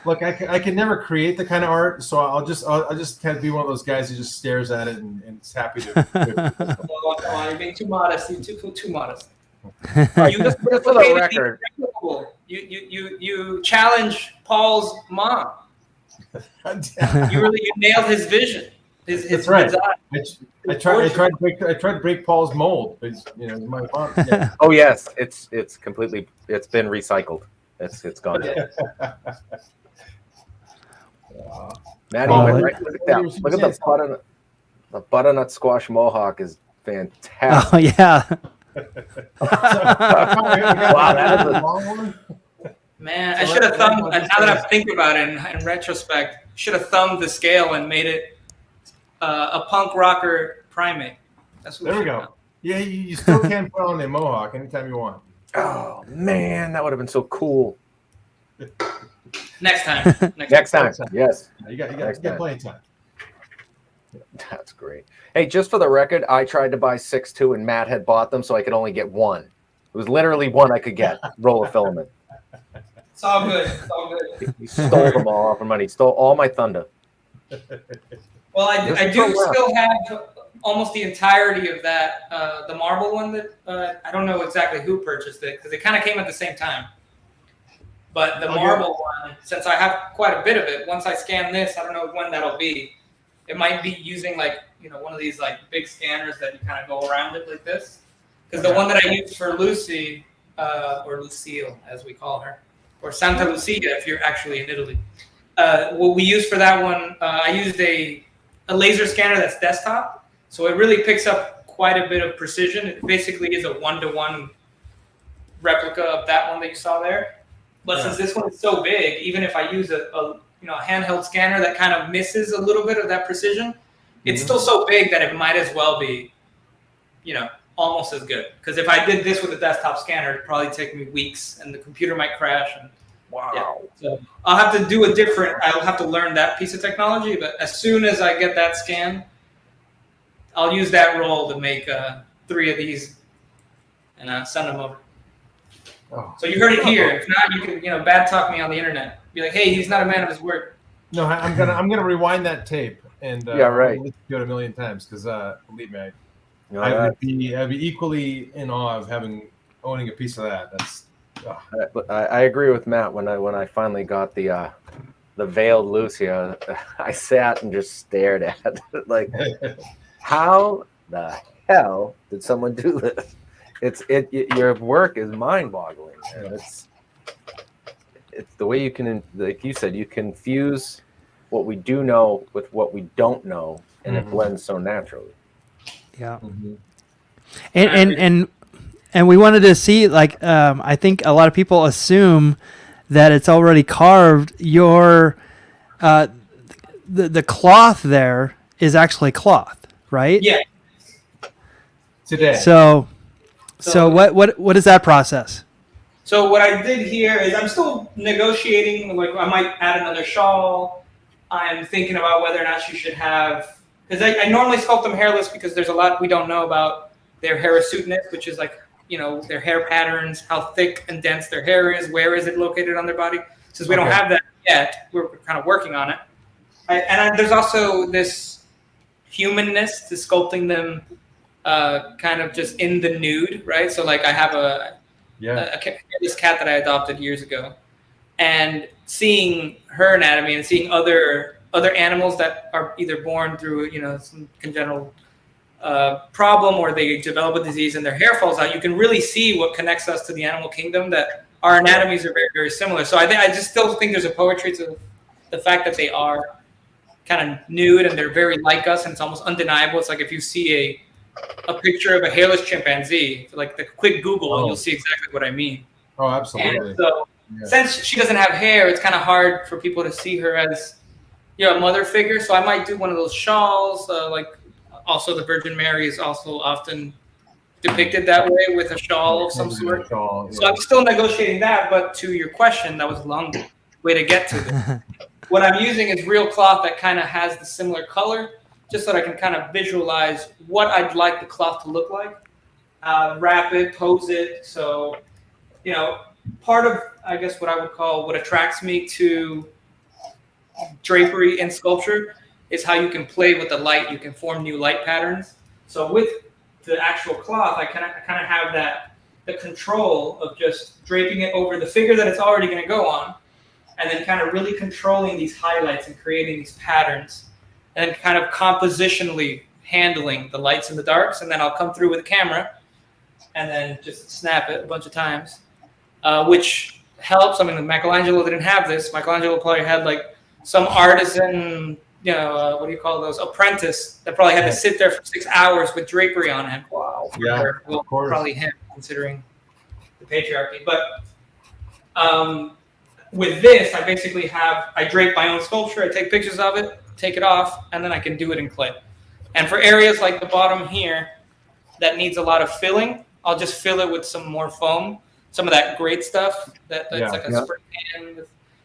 Look, I can never create the kind of art, so I'll just kind of be one of those guys who just stares at it and is happy to. Well, come on, you're being too modest. You're too modest. You just put it for the record. You challenge Paul's mom. You nailed his vision. That's right. Design. I tried to break Paul's mold, but my mom. Yeah. Oh yes, it's been recycled. It's gone. Maddie, look at that. Look at the butternut squash mohawk is fantastic. Oh yeah. Wow, that is a long one. Man, I should have thumbed. Now that I'm thinking about it in retrospect, should have thumbed the scale and made it a punk rocker primate. That's what there we go. Done. Yeah, you still can put on the mohawk anytime you want. Oh man, that would have been so cool. Next time. Next time. Yes. You got plenty of time. That's great. Hey, just for the record, I tried to buy 6.2 and Matt had bought them, so I could only get one. It was literally one I could get. Roll of filament. It's all good. It's all good. He stole them all off of money. He stole all my thunder. Well, I do still have almost the entirety of that, the marble one that I don't know exactly who purchased it, because it kind of came at the same time. But the marble one, since I have quite a bit of it, once I scan this, I don't know when that'll be. It might be using one of these big scanners that you kind of go around it like this. Because the one that I used for Lucy, or Lucille as we call her, or Santa Lucia if you're actually in Italy. What we used for that one, I used a laser scanner that's desktop. So it really picks up quite a bit of precision. It basically is a 1-to-1 replica of that one that you saw there. But since this one is so big, even if I use a handheld scanner that kind of misses a little bit of that precision, it's still so big that it might as well be, almost as good. Because if I did this with a desktop scanner, it'd probably take me weeks, and the computer might crash. And wow. Yeah. So I'll have to do I'll have to learn that piece of technology. But as soon as I get that scan, I'll use that roll to make 3 of these and send them over. Oh. So you heard it here. If not, you can bad talk me on the internet. Be like, hey, he's not a man of his word. No, I'm gonna rewind that tape and yeah, right. I'll do it a million times, because believe me, I'd be equally in awe of owning a piece of that. That's. Oh. I agree with Matt. When I finally got the veiled Lucia, I sat and just stared at it like, how the hell did someone do this? Your work is mind-boggling, and it's the way you can, like you said, you can fuse what we do know with what we don't know, and it blends so naturally. Yeah. And we wanted to see, I think a lot of people assume that it's already carved. Your the cloth there is actually cloth, right? Yeah. Today. So what is that process? So what I did here is I'm still negotiating. Like I might add another shawl. I'm thinking about whether or not she should have, because I normally sculpt them hairless because there's a lot we don't know about their hirsutness, which is like, their hair patterns, how thick and dense their hair is, where is it located on their body. Since we don't have that yet, we're kind of working on it. There's also this humanness to sculpting them kind of just in the nude, right? So like I have this cat that I adopted years ago, and seeing her anatomy and seeing other animals that are either born through some congenital problem or they develop a disease and their hair falls out, you can really see what connects us to the animal kingdom, that our anatomies are very, very similar. So I just still think there's a poetry to the fact that they are kind of nude and they're very like us, and it's almost undeniable. It's like if you see a picture of a hairless chimpanzee, like the quick Google, and you'll see exactly what I mean. Oh, absolutely. And so since she doesn't have hair, it's kind of hard for people to see her as a mother figure. So I might do one of those shawls. Like also the Virgin Mary is also often depicted that way with a shawl of some sort. So I'm still negotiating that. But to your question, that was a long way to get to it. What I'm using is real cloth that kind of has the similar color, just so that I can kind of visualize what I'd like the cloth to look like. Wrap it, pose it. So, part of, I guess, what attracts me to drapery in sculpture is how you can play with the light. You can form new light patterns. So with the actual cloth, I kind of have the control of just draping it over the figure that it's already going to go on, and then kind of really controlling these highlights and creating these patterns, and then kind of compositionally handling the lights and the darks. And then I'll come through with a camera and then just snap it a bunch of times, which helps. I mean, Michelangelo didn't have this. Michelangelo probably had like some artisan, what do you call those, apprentice that probably had to sit there for 6 hours with drapery on him. Wow. Yeah, well, of course. Probably him, considering the patriarchy. But with this, I basically I drape my own sculpture. I take pictures of it, take it off, and then I can do it in clay. And for areas like the bottom here that needs a lot of filling, I'll just fill it with some more foam, some of that great stuff that's like a spray can.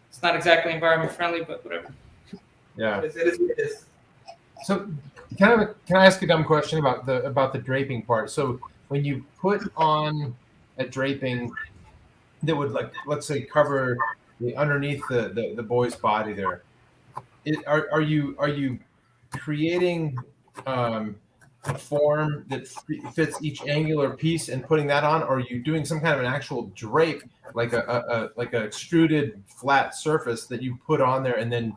It's not exactly environment friendly, but whatever. Yeah. It is what it is. So can I ask a dumb question about the draping part? So when you put on a draping that would, like, let's say, cover underneath the boy's body there, are you creating a form that fits each angular piece and putting that on, or are you doing some kind of an actual drape, like a extruded flat surface that you put on there, and then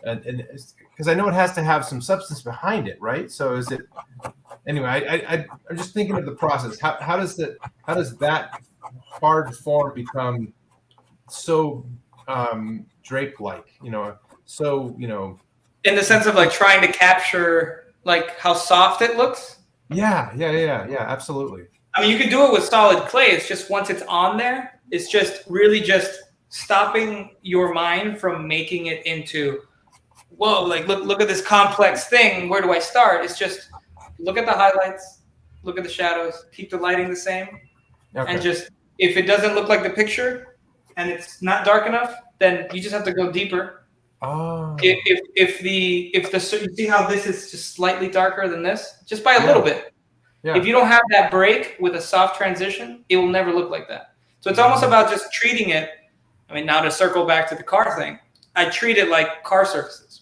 because I know it has to have some substance behind it, right? So is it anyway? I'm just thinking of the process. How does that hard form become so drape-like? So in the sense of like trying to capture like how soft it looks. Yeah, absolutely. I mean, you can do it with solid clay. It's just once it's on there, it's just really just stopping your mind from making it into, whoa, like look at this complex thing. Where do I start? It's just look at the highlights, look at the shadows, keep the lighting the same, and just if it doesn't look like the picture and it's not dark enough, then you just have to go deeper. Oh. If you see how this is just slightly darker than this, just by a little bit. Yeah. If you don't have that break with a soft transition, it will never look like that. So it's almost about just treating it. I mean, now to circle back to the car thing, I treat it like car surfaces,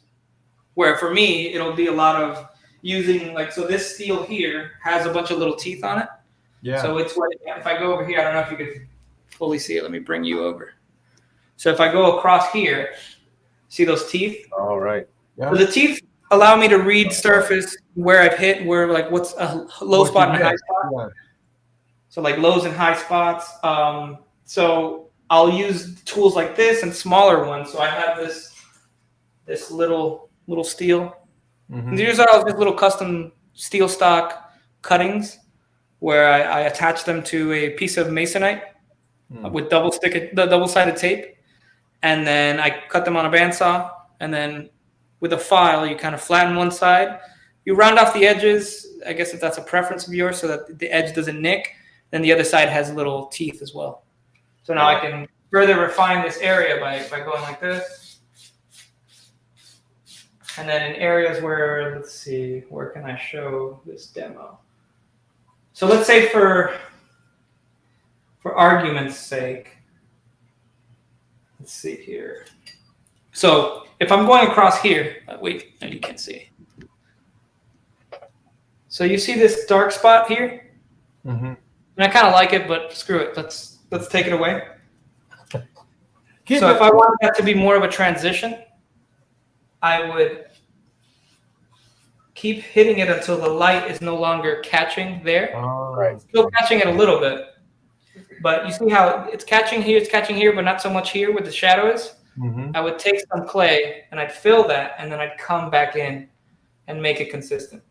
where for me, it'll be a lot of using so this steel here has a bunch of little teeth on it. Yeah. So it's if I go over here, I don't know if you could fully see it. Let me bring you over. So if I go across here, see those teeth? All right. Yeah. So the teeth allow me to read surface, where I've hit, where what's a low spot and a high spot. Yeah. So lows and high spots. So I'll use tools like this and smaller ones. So I have this little steel. Mm-hmm. These are all just little custom steel stock cuttings where I attach them to a piece of masonite with double-sided tape. And then I cut them on a bandsaw, and then with a file, you kind of flatten one side. You round off the edges, I guess if that's a preference of yours, so that the edge doesn't nick. Then the other side has little teeth as well. So now I can further refine this area by going like this. And then in areas where, let's see, where can I show this demo? So let's say for argument's sake, let's see here. So if I'm going across here, wait, no, you can't see. So you see this dark spot here? Mm-hmm. And I kind of like it, but screw it. Let's take it away. So if I wanted that to be more of a transition, I would keep hitting it until the light is no longer catching there. Right. Still catching it a little bit. But you see how it's catching here, but not so much here where the shadow is? Mm-hmm. I would take some clay and I'd fill that, and then I'd come back in and make it consistent.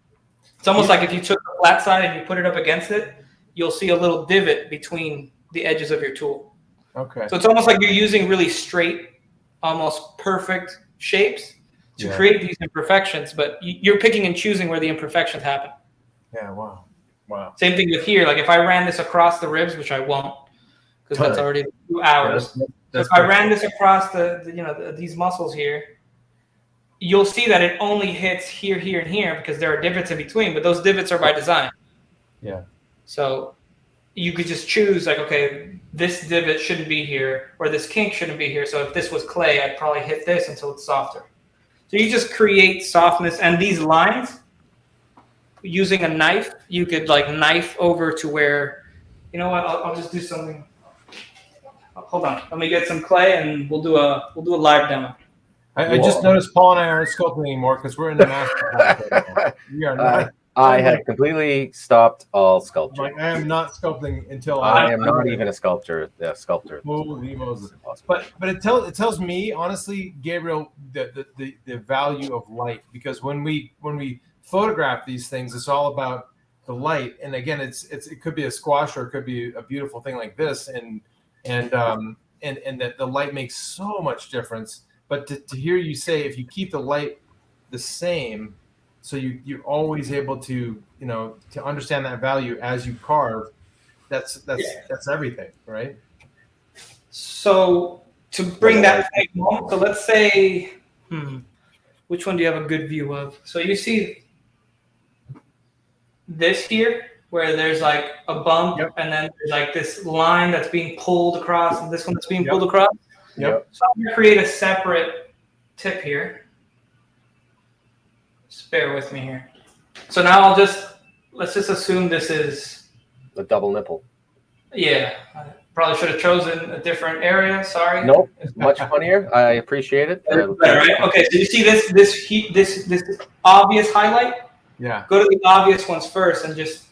It's almost like if you took the flat side and you put it up against it, you'll see a little divot between the edges of your tool. Okay. So it's almost like you're using really straight, almost perfect shapes to create these imperfections, but you're picking and choosing where the imperfections happen. Yeah, wow. Wow. Same thing with here. Like if I ran this across the ribs, which I won't, because that's already 2 hours. So if I ran this across these muscles here, you'll see that it only hits here, here, and here because there are divots in between, but those divots are by design. Yeah. So you could just choose like, okay, this divot shouldn't be here, or this kink shouldn't be here. So if this was clay, I'd probably hit this until it's softer. So you just create softness, and these lines, using a knife, you could like knife over to where, you know what? I'll just do something. Hold on, let me get some clay, and we'll do a live demo. I just noticed Paul and I aren't sculpting anymore because we're in the masterclass right now. We are not. I have completely stopped all sculpture. Like, I am not sculpting until I am not even a sculptor. Holy Moses. But it tells me honestly, Gabriel, the value of light, because when we photograph these things, it's all about the light. And again, it could be a squash or it could be a beautiful thing like this, and that the light makes so much difference. But to hear you say, if you keep the light the same, so you're always able to to understand that value as you carve, that's everything, right? So to bring that thing home, so let's say, which one do you have a good view of? So you see this here, where there's like a bump, and then there's like this line that's being pulled across, and this one that's being pulled across. Yep. So I'm gonna create a separate tip here. Just bear with me here. So now let's just assume this is a double nipple. Yeah, I probably should have chosen a different area. Sorry. Nope, much funnier. I appreciate it. Right? Okay, so you see this obvious highlight? Yeah. Go to the obvious ones first and just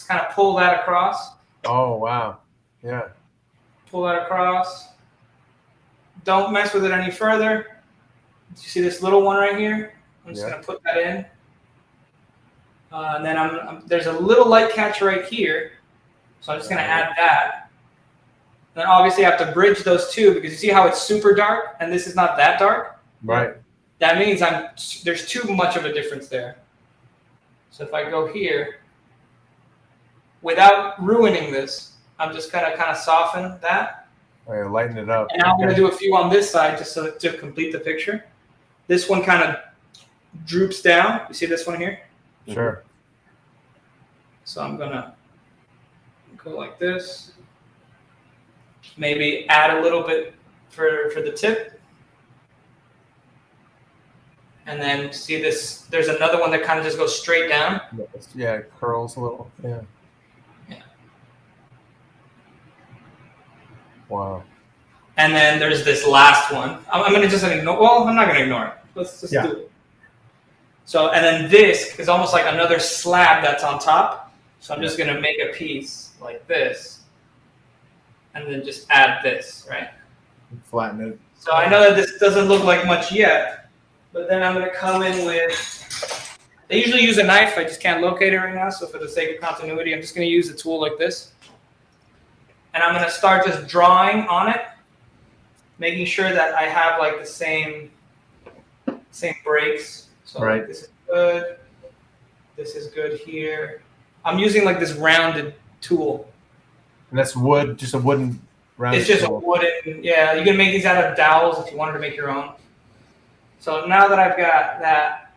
kind of pull that across. Oh wow. Yeah. Pull that across. Don't mess with it any further. You see this little one right here? I'm just going to put that in. And then there's a little light catch right here. So I'm just going to add that. And then obviously I have to bridge those two, because you see how it's super dark and this is not that dark? Right. That means there's too much of a difference there. So if I go here, without ruining this, I'm just going to kind of soften that. Oh, yeah, lighten it up. And now I'm going to do a few on this side just so to complete the picture. This one kind of droops down. You see this one here? Sure. So I'm going to go like this. Maybe add a little bit for the tip. And then see this, there's another one that kind of just goes straight down. Yeah, it curls a little. Yeah. Wow. And then there's this last one. I'm going to just ignore. Well, I'm not going to ignore it. Let's just do it. So, and then this is almost like another slab that's on top. So I'm just going to make a piece like this. And then just add this, right? Flatten it. So I know that this doesn't look like much yet. But then I'm going to come in with, I usually use a knife. I just can't locate it right now. So for the sake of continuity, I'm just going to use a tool like this. And I'm going to start just drawing on it, making sure that I have like the same breaks. So like, this is good. This is good here. I'm using like this rounded tool. And that's wood, just a wooden Round It's just a tool. wooden, yeah, you can make these out of dowels if you wanted to make your own. So now that I've got that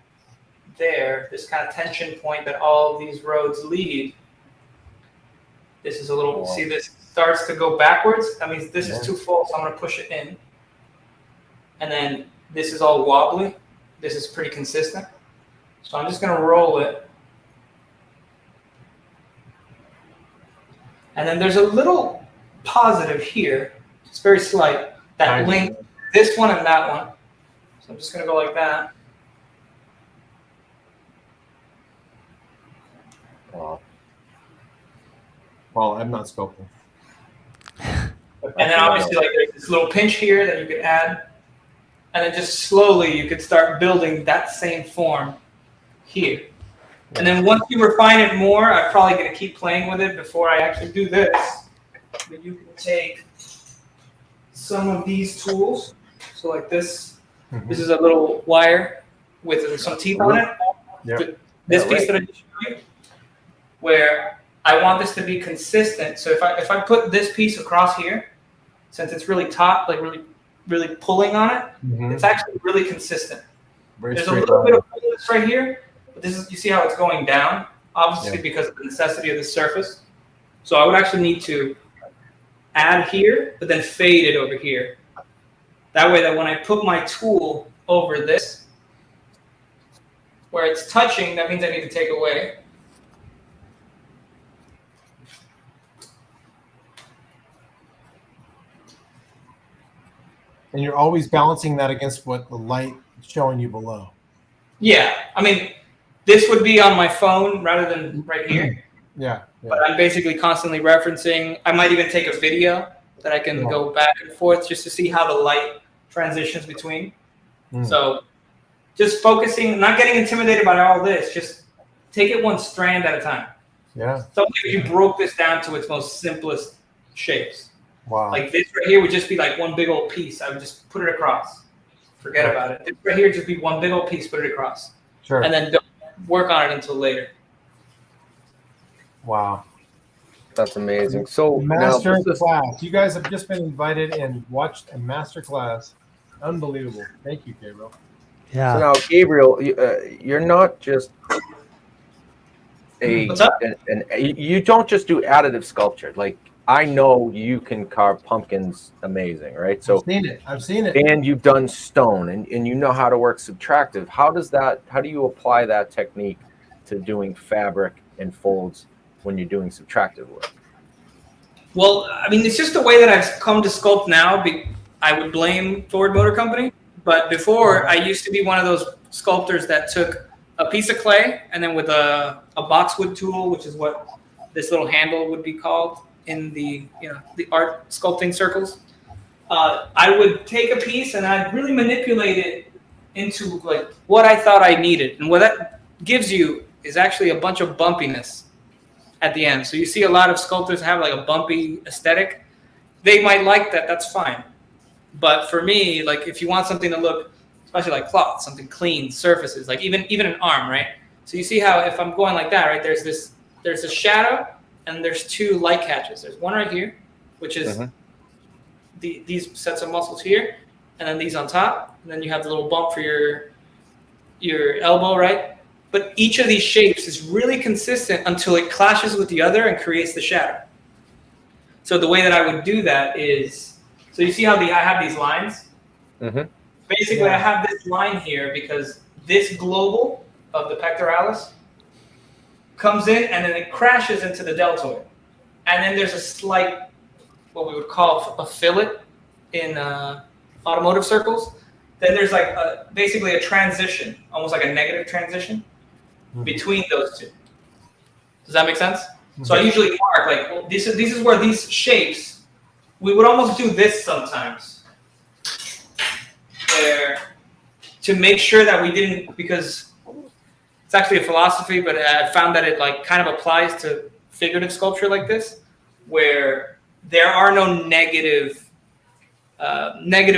there, this kind of tension point that all of these roads lead, this is a little, see this starts to go backwards? That means this is too full, so I'm gonna push it in. And then this is all wobbly. This is pretty consistent. So I'm just gonna roll it. And then there's a little positive here, it's very slight, that link this one and that one. So I'm just gonna go like that. Wow. Well, I'm not sculpting. And then obviously like there's this little pinch here that you could add. And then just slowly you could start building that same form here. And then once you refine it more, I'm probably gonna keep playing with it before I actually do this. But you can take some of these tools. So like this, this is a little wire with some teeth on it. Yep. This piece that I just showed you, where I want this to be consistent. So if I put this piece across here, since it's really taut, like really pulling on it, it's actually really consistent. There's a little bit of pullness right here, but this is, you see how it's going down, obviously because of the necessity of the surface. So I would actually need to add here, but then fade it over here. That way that when I put my tool over this, where it's touching, that means I need to take away. And you're always balancing that against what the light is showing you below. Yeah, I mean, this would be on my phone rather than right here. Yeah. But I'm basically constantly referencing. I might even take a video that I can go back and forth just to see how the light transitions between. So just focusing, not getting intimidated by all this, just take it one strand at a time. Yeah. So if you broke this down to its most simplest shapes. Wow. Like this right here would just be like one big old piece. I would just put it across. Forget about it. This right here would just be one big old piece, put it across. Sure. And then don't work on it until later. Wow. That's amazing. So Master class. You guys have just been invited and watched a master class. Unbelievable. Thank you, Gabriel. Yeah. So now, Gabriel, you're not just What's up? you don't just do additive sculpture. Like, I know you can carve pumpkins amazing, right? So I've seen it. And you've done stone, and you know how to work subtractive. How do you apply that technique to doing fabric and folds when you're doing subtractive work? Well, I mean, it's just the way that I've come to sculpt now. I would blame Ford Motor Company, but before I used to be one of those sculptors that took a piece of clay and then with a boxwood tool, which is what this little handle would be called in the the art sculpting circles. I would take a piece and I'd really manipulate it into like what I thought I needed, and what that gives you is actually a bunch of bumpiness at the end. So you see a lot of sculptors have like a bumpy aesthetic. They might like that, that's fine. But for me, like if you want something to look, especially like cloth, something clean, surfaces, like even an arm, right? So you see how if I'm going like that, right, there's a shadow and there's two light catches. There's one right here, which is these sets of muscles here, and then these on top, and then you have the little bump for your elbow, right? But each of these shapes is really consistent until it clashes with the other and creates the shadow. So the way that I would do that is, so you see how I have these lines? Basically, I have this line here because this global of the pectoralis comes in and then it crashes into the deltoid. And then there's a slight, what we would call a fillet in automotive circles. Then there's like basically a transition, almost like a negative transition between those two. Does that make sense? So I usually mark like, well, this is where these shapes, we would almost do this sometimes, where to make sure that we didn't, because it's actually a philosophy, but I found that it like kind of applies to figurative sculpture like this, where there are no negative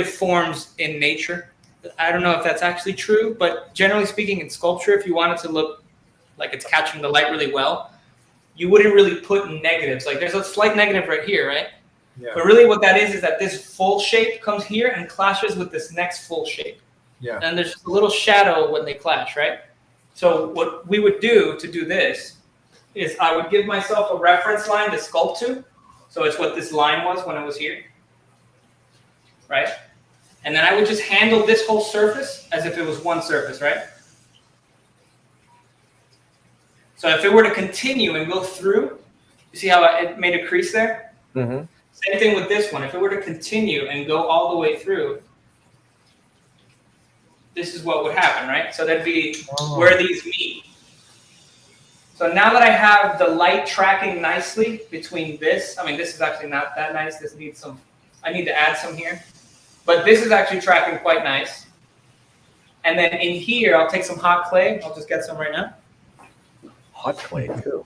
forms in nature. I don't know if that's actually true, but generally speaking in sculpture, if you want it to look like it's catching the light really well, you wouldn't really put negatives. Like there's a slight negative right here, right? Yeah. But really what that is that this full shape comes here and clashes with this next full shape. Yeah. And there's a little shadow when they clash, right? So what we would do to do this is I would give myself a reference line to sculpt to. So it's what this line was when I was here, right? And then I would just handle this whole surface as if it was one surface, right? So if it were to continue and go through, you see how it made a crease there? Mm-hmm. Same thing with this one. If it were to continue and go all the way through, this is what would happen, right? So that'd be where these meet. So now that I have the light tracking nicely between this, I mean, this is actually not that nice. This needs some, I need to add some here. But this is actually tracking quite nice. And then in here, I'll take some hot clay. I'll just get some right now. Hot clay, too.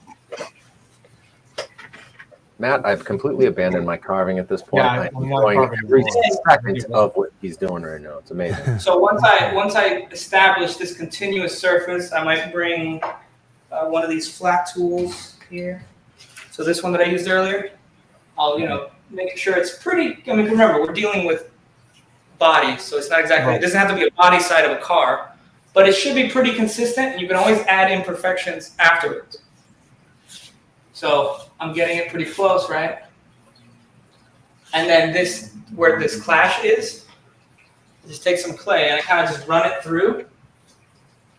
Matt, I've completely abandoned my carving at this point. Yeah, I'm I'm not enjoying carving every anymore. second of what he's doing right now. It's amazing. So once I establish this continuous surface, I might bring one of these flat tools here. So this one that I used earlier, I'll make sure it's pretty. I mean, remember we're dealing with bodies, so it's not exactly. It doesn't have to be a body side of a car, but it should be pretty consistent, and you can always add imperfections afterwards. So I'm getting it pretty close, right? And then this, where this clash is, just take some clay and I kind of just run it through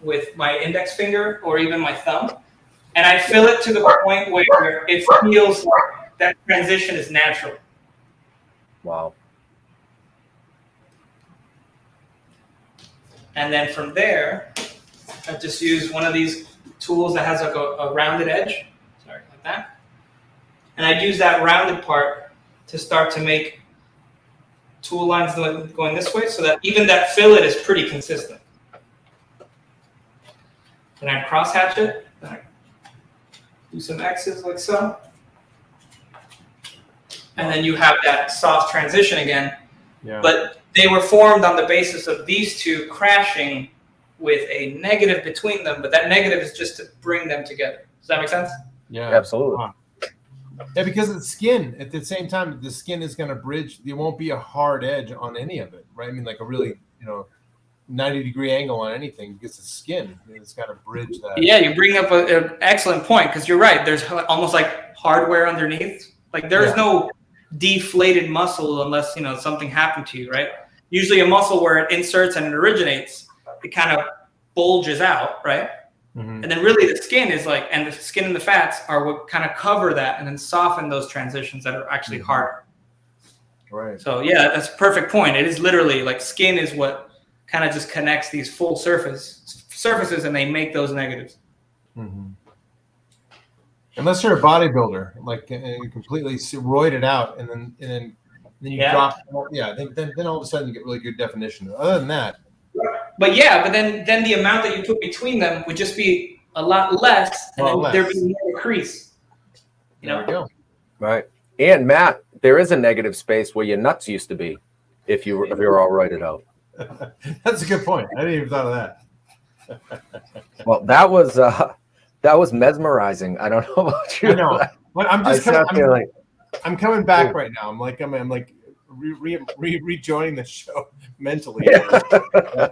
with my index finger or even my thumb. And I fill it to the point where it feels like that transition is natural. Wow. And then from there, I just use one of these tools that has like a rounded edge. Sorry, like that. And I'd use that rounded part to start to make tool lines going this way so that even that fillet is pretty consistent. Then I'd cross hatch it. Then I'd do some X's like so. And then you have that soft transition again. Yeah. But they were formed on the basis of these two crashing with a negative between them, but that negative is just to bring them together. Does that make sense? Yeah. Absolutely. Yeah, because the skin, at the same time, the skin is going to bridge. There won't be a hard edge on any of it, right? I mean, like a really, 90-degree angle on anything because it's skin. It's got to bridge that. Yeah, you bring up an excellent point because you're right. There's almost like hardware underneath. Like there's no deflated muscle unless, something happened to you, right? Usually a muscle where it inserts and it originates, it kind of bulges out, right? Mm-hmm. And then really the skin is like, and the skin and the fats are what kind of cover that and then soften those transitions that are actually harder. Right. So yeah, that's a perfect point. It is literally like skin is what kind of just connects these full surfaces and they make those negatives. Mm-hmm. Unless you're a bodybuilder, like completely roided out, and then you drop. Then all of a sudden you get really good definition. Other than that. But then the amount that you put between them would just be a lot less, and then there'd be more crease. There we go. Right. And Matt, there is a negative space where your nuts used to be, if you're all roided out. That's a good point. I didn't even thought of that. Well, that was mesmerizing. I don't know about you. I know. But I'm coming back right now. I'm like rejoining the show mentally. Yeah.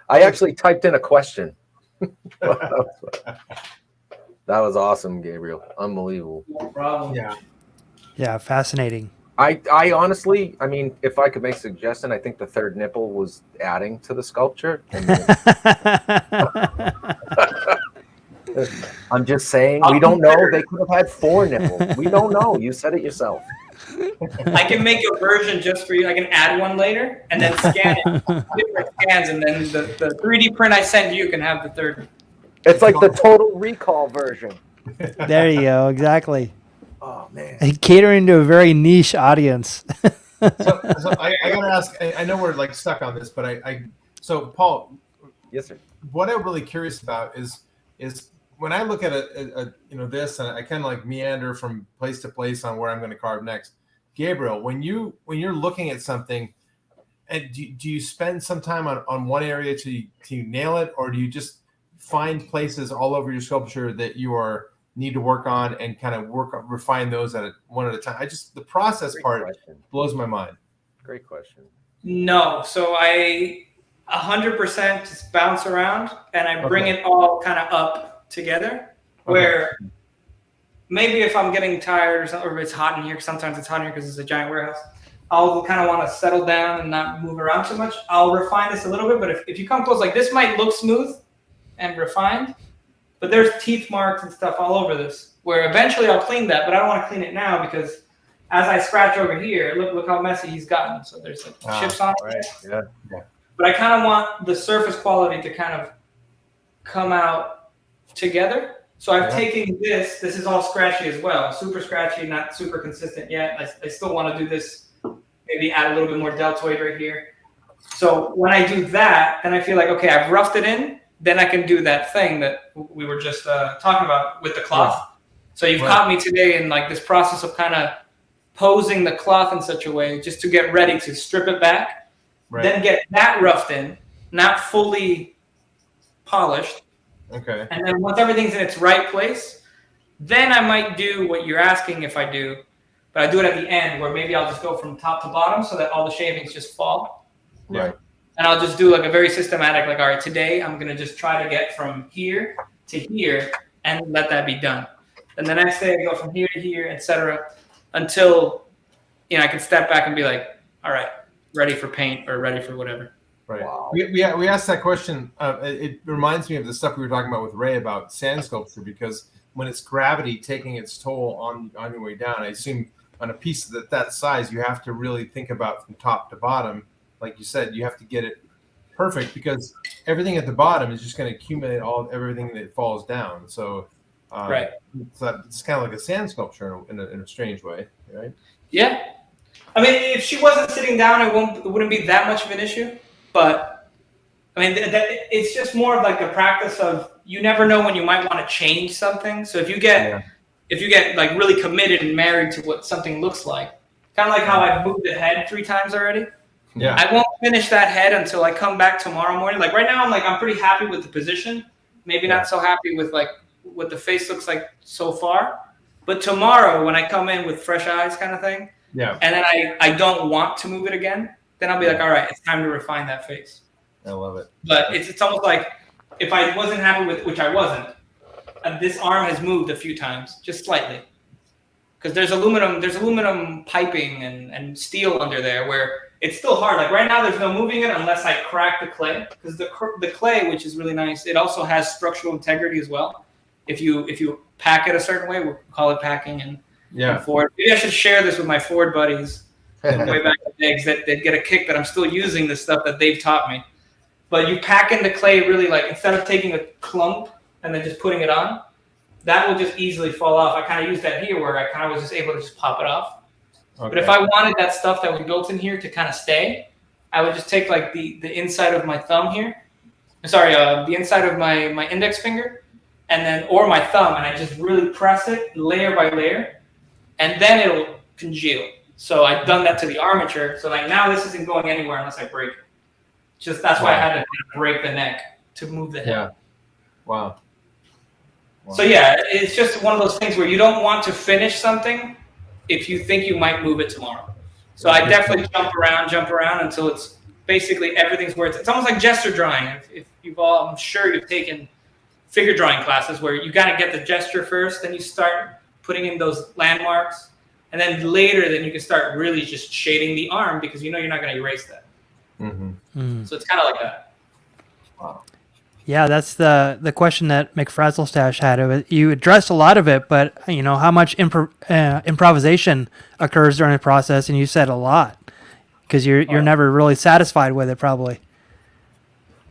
I actually typed in a question. That was awesome, Gabriel. Unbelievable. No problem. Yeah, fascinating. I honestly, I mean, if I could make a suggestion, I think the third nipple was adding to the sculpture. I'm just saying, we don't know. They could have had 4 nipples. We don't know. You said it yourself. I can make a version just for you. I can add one later and then scan it, different scans, and then the 3D print I send you can have the third. It's like the Total Recall version. There you go. Exactly. Oh man. Catering to a very niche audience. So I gotta ask. I know we're like stuck on this, but so Paul. Yes, sir. What I'm really curious about is when I look at this, and I kind of like meander from place to place on where I'm going to carve next. Gabriel, when you're looking at something, and do you spend some time on one area to nail it, or do you just find places all over your sculpture that you are need to work on and kind of refine those one at a time? The process part blows my mind. Great question. No, so I 100% just bounce around and I bring it all kind of up together. Where maybe if I'm getting tired or if it's hot in here, sometimes it's hot in here because it's a giant warehouse, I'll kind of want to settle down and not move around too much. I'll refine this a little bit, but if you come close, like this might look smooth and refined, but there's teeth marks and stuff all over this, where eventually I'll clean that, but I don't want to clean it now because as I scratch over here, look how messy he's gotten. So there's like chips on it. Right. Yeah. But I kind of want the surface quality to kind of come out together. So I've taken this is all scratchy as well, super scratchy, not super consistent yet. I still want to do this, maybe add a little bit more deltoid right here. So when I do that, then I feel like, okay, I've roughed it in, then I can do that thing that we were just talking about with the cloth. Yeah. So you've caught me today in like this process of kind of posing the cloth in such a way just to get ready to strip it back, then get that roughed in, not fully polished. Okay. And then once everything's in its right place, then I might do what you're asking if I do, but I do it at the end where maybe I'll just go from top to bottom so that all the shavings just fall. Right. And I'll just do like a very systematic, like, all right, today I'm going to just try to get from here to here and let that be done. And the next day I go from here to here, etc., until, I can step back and be like, all right, ready for paint or ready for whatever. Right. Wow. We asked that question. It reminds me of the stuff we were talking about with Ray about sand sculpture, because when it's gravity taking its toll on your way down, I assume on a piece that size, you have to really think about from top to bottom. Like you said, you have to get it perfect because everything at the bottom is just going to accumulate everything that falls down. So it's kind of like a sand sculpture in a strange way, right? Yeah. I mean, if she wasn't sitting down, it wouldn't be that much of an issue. But I mean, it's just more of like a practice of you never know when you might want to change something. So if you get like really committed and married to what something looks like, kind of like how I've moved the head 3 times already. Yeah. I won't finish that head until I come back tomorrow morning. Like right now, I'm pretty happy with the position. Maybe not so happy with like what the face looks like so far. But tomorrow, when I come in with fresh eyes, kind of thing, and then I don't want to move it again, then I'll be like, all right, it's time to refine that face. I love it. But it's almost like if I wasn't happy with, which I wasn't, this arm has moved a few times, just slightly. Because there's aluminum piping and steel under there where it's still hard. Like right now, there's no moving it unless I crack the clay. Because the clay, which is really nice, it also has structural integrity as well. If you pack it a certain way, we'll call it packing and Ford. Maybe I should share this with my Ford buddies way back in the day, because they'd get a kick that I'm still using the stuff that they've taught me. But you pack in the clay really, like instead of taking a clump and then just putting it on, that will just easily fall off. I kind of used that here where I kind of was just able to just pop it off. Okay. But if I wanted that stuff that we built in here to kind of stay, I would just take like the inside of my thumb here. The inside of my index finger or my thumb, and I just really press it layer by layer, and then it'll congeal. So I've done that to the armature. So like now this isn't going anywhere unless I break it. That's why I had to break the neck to move the head. Yeah. Wow. So yeah, it's just one of those things where you don't want to finish something if you think you might move it tomorrow. So I definitely jump around until it's basically everything's where it's almost like gesture drawing. If I'm sure you've taken figure drawing classes where you got to get the gesture first, then you start putting in those landmarks, and then later then you can start really just shading the arm because you know you're not going to erase that. Mm-hmm. Mm. So it's kind of like that. Wow. Yeah, that's the question that McFrazzlestash had. You addressed a lot of it, but how much improvisation occurs during the process, and you said a lot because you're never really satisfied with it, probably.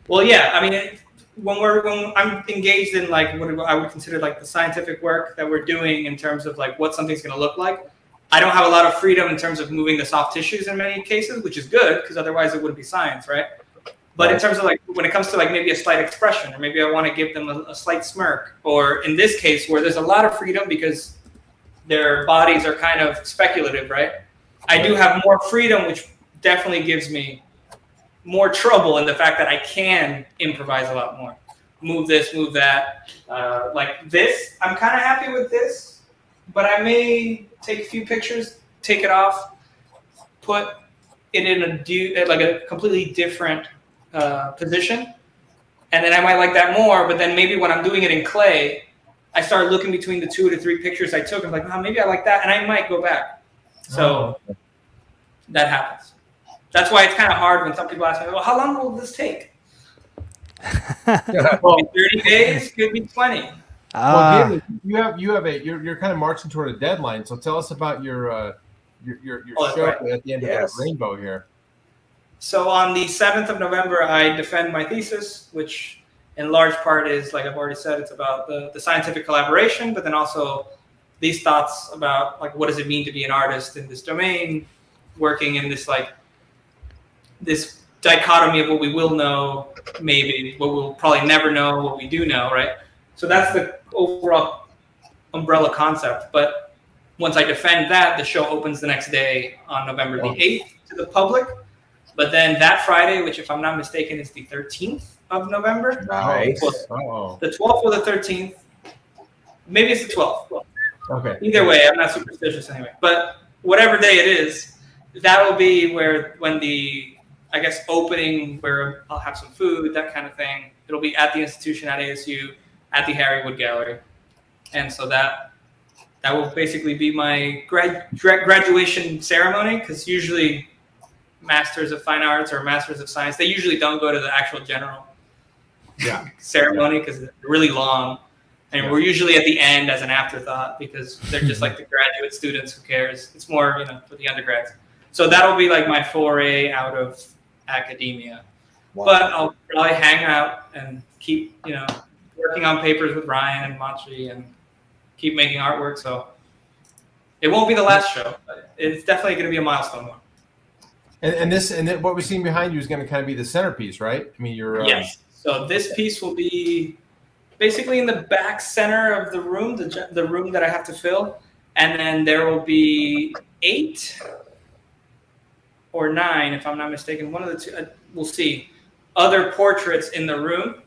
Well, yeah, I mean, when I'm engaged in like what I would consider like the scientific work that we're doing in terms of like what something's going to look like, I don't have a lot of freedom in terms of moving the soft tissues in many cases, which is good because otherwise it wouldn't be science, right? But in terms of like when it comes to like maybe a slight expression, or maybe I want to give them a slight smirk, or in this case where there's a lot of freedom because their bodies are kind of speculative, right? I do have more freedom, which definitely gives me more trouble in the fact that I can improvise a lot more. move this, move that. Like this, I'm kind of happy with this, but I may take a few pictures, take it off, put it in a completely different position, and then I might like that more. But then maybe when I'm doing it in clay, I start looking between the 2 to 3 pictures I took. I'm like, oh, maybe I like that, and I might go back. So that happens. That's why it's kind of hard when some people ask me, well, how long will this take? Well, 30 days, could be 20. Gabriel, you're kind of marching toward a deadline. So tell us about your show right. at the end of that rainbow here. So on the 7th of November, I defend my thesis, which in large part is, like I've already said, it's about the scientific collaboration, but then also these thoughts about like what does it mean to be an artist in this domain, working in this this dichotomy of what we will know, maybe what we'll probably never know, what we do know, right? So that's the overall umbrella concept. But once I defend that, the show opens the next day on November the 8th to the public. But then that Friday, which if I'm not mistaken is the 13th of November. Nice. The 12th or the 13th. Maybe it's the 12th. Okay. Either way, I'm not superstitious anyway. But whatever day it is, that'll be when the, I guess, opening, where I'll have some food, that kind of thing. It'll be at the institution at ASU, at the Harry Wood Gallery. And so that will basically be my graduation ceremony, because usually Masters of Fine Arts or Masters of Science, they usually don't go to the actual general ceremony because they're really long. And we're usually at the end as an afterthought because they're just like the graduate students. Who cares? It's more, for the undergrads. So that'll be like my foray out of academia. Wow. But I'll probably hang out and keep, working on papers with Ryan and Machi and keep making artwork. So it won't be the last show, but it's definitely going to be a milestone one. And what we're seeing behind you is going to kind of be the centerpiece, right? I mean, yes. So this piece will be basically in the back center of the room, the room that I have to fill, and then there will be 8 or 9, if I'm not mistaken. One of the two, we'll see, other portraits in the room,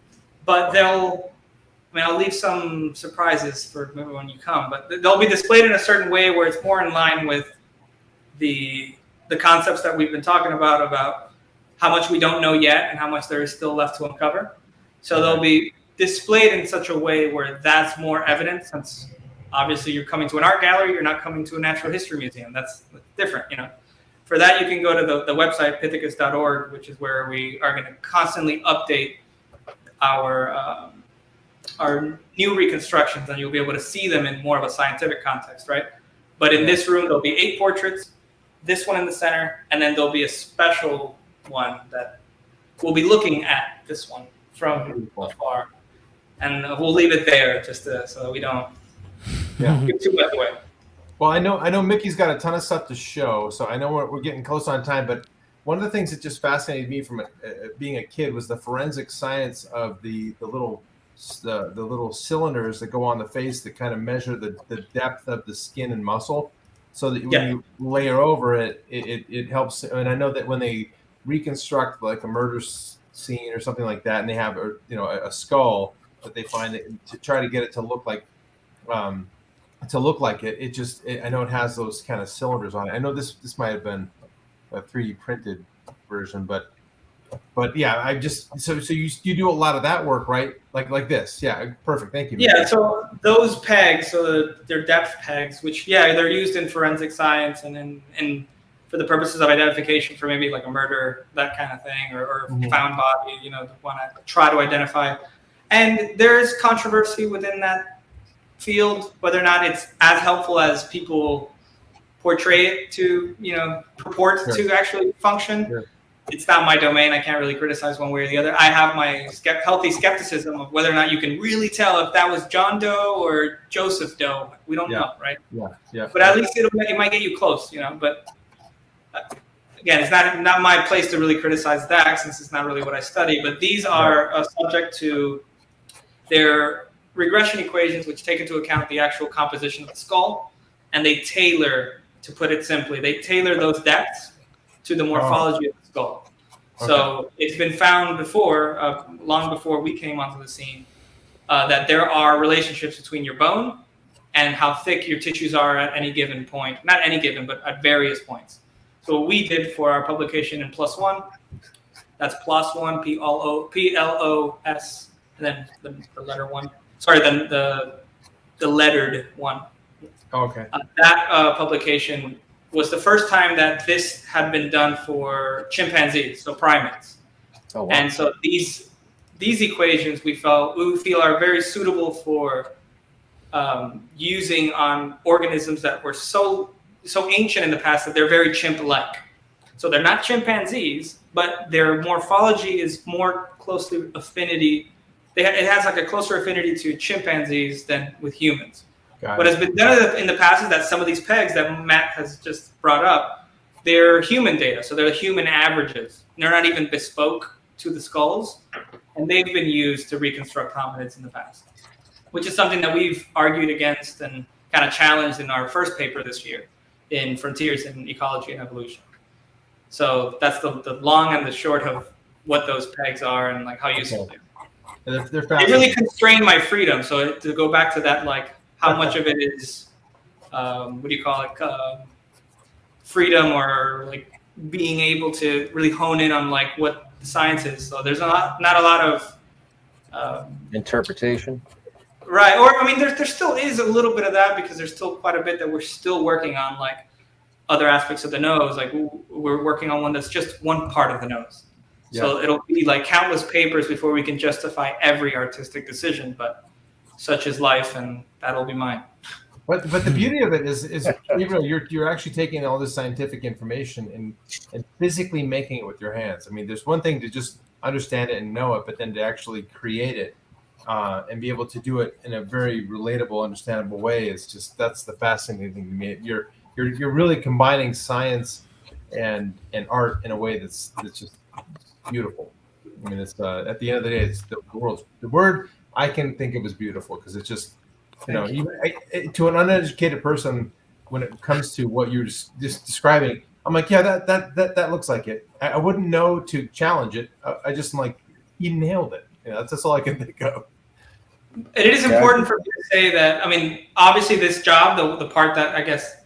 but I'll leave some surprises for when you come, but they'll be displayed in a certain way where it's more in line with the concepts that we've been talking about how much we don't know yet and how much there is still left to uncover. So they'll be displayed in such a way where that's more evident, since obviously you're coming to an art gallery, you're not coming to a natural history museum. That's different, For that, you can go to the website, pithecus.org, which is where we are going to constantly update our new reconstructions, and you'll be able to see them in more of a scientific context, right? But in this room, there'll be 8 portraits, this one in the center, and then there'll be a special one that we'll be looking at this one from afar. And we'll leave it there just so that we don't give too much away. Well, I know Mickey's got a ton of stuff to show, so I know we're getting close on time, but one of the things that just fascinated me from being a kid was the forensic science of the little cylinders that go on the face that kind of measure the depth of the skin and muscle, so that when you layer over it, it helps. And I know that when they reconstruct like a murder scene or something like that, and they have a skull that they find to try to get it to look like it, I know it has those kind of cylinders on it. I know this might have been a 3D printed version, but yeah, so you do a lot of that work, right? Like this. Yeah, perfect. Thank you. Yeah, so those pegs, they're depth pegs, which they're used in forensic science and for the purposes of identification for maybe like a murder, that kind of thing, or found body, want to try to identify. And there's controversy within that field, whether or not it's as helpful as people portray it to, purport to actually function. Sure. It's not my domain. I can't really criticize one way or the other. I have my healthy skepticism of whether or not you can really tell if that was John Doe or Joseph Doe. We don't know, right? Yeah. But at least it might get you close, But again, it's not my place to really criticize that, since it's not really what I study. But these are subject to their regression equations, which take into account the actual composition of the skull, and they tailor, to put it simply, those depths to the morphology of the skull. So it's been found before, long before we came onto the scene, that there are relationships between your bone and how thick your tissues are at any given point. Not any given, but at various points. So what we did for our publication in +1, that's +1, PLOS, and then the letter 1. Sorry, then the lettered 1. Okay. That publication was the first time that this had been done for chimpanzees, so primates. Oh, wow. And so these equations we feel are very suitable for using on organisms that were so ancient in the past that they're very chimp-like. So they're not chimpanzees, but their morphology is more closely affinity. It has like a closer affinity to chimpanzees than with humans. What has been done in the past is that some of these pegs that Matt has just brought up, they're human data. So they're the human averages. They're not even bespoke to the skulls. And they've been used to reconstruct hominids in the past, which is something that we've argued against and kind of challenged in our first paper this year in Frontiers in Ecology and Evolution. So that's the long and the short of what those pegs are and like how useful they are. They're They really constrain my freedom. So to go back to that, like, how much of it is, what do you call it, freedom or like being able to really hone in on like what the science is. So there's not a lot of interpretation. Right. Or, I mean, there still is a little bit of that because there's still quite a bit that we're still working on, like other aspects of the nose. Like we're working on one that's just one part of the nose. Yeah. So it'll be like countless papers before we can justify every artistic decision, but such is life, and that'll be mine. But the beauty of it is you're actually taking all this scientific information and physically making it with your hands. I mean, there's one thing to just understand it and know it, but then to actually create it and be able to do it in a very relatable, understandable way that's the fascinating thing to me. You're really combining science and art in a way that's just beautiful. I mean, it's at the end of the day, it's the word I can think of as beautiful because it's just, even to an uneducated person, when it comes to what you're just describing, I'm like, yeah, that looks like it. I wouldn't know to challenge it. I just am like, you nailed it. That's all I can think of. It is important for me to say that, I mean, obviously this job, the part that I guess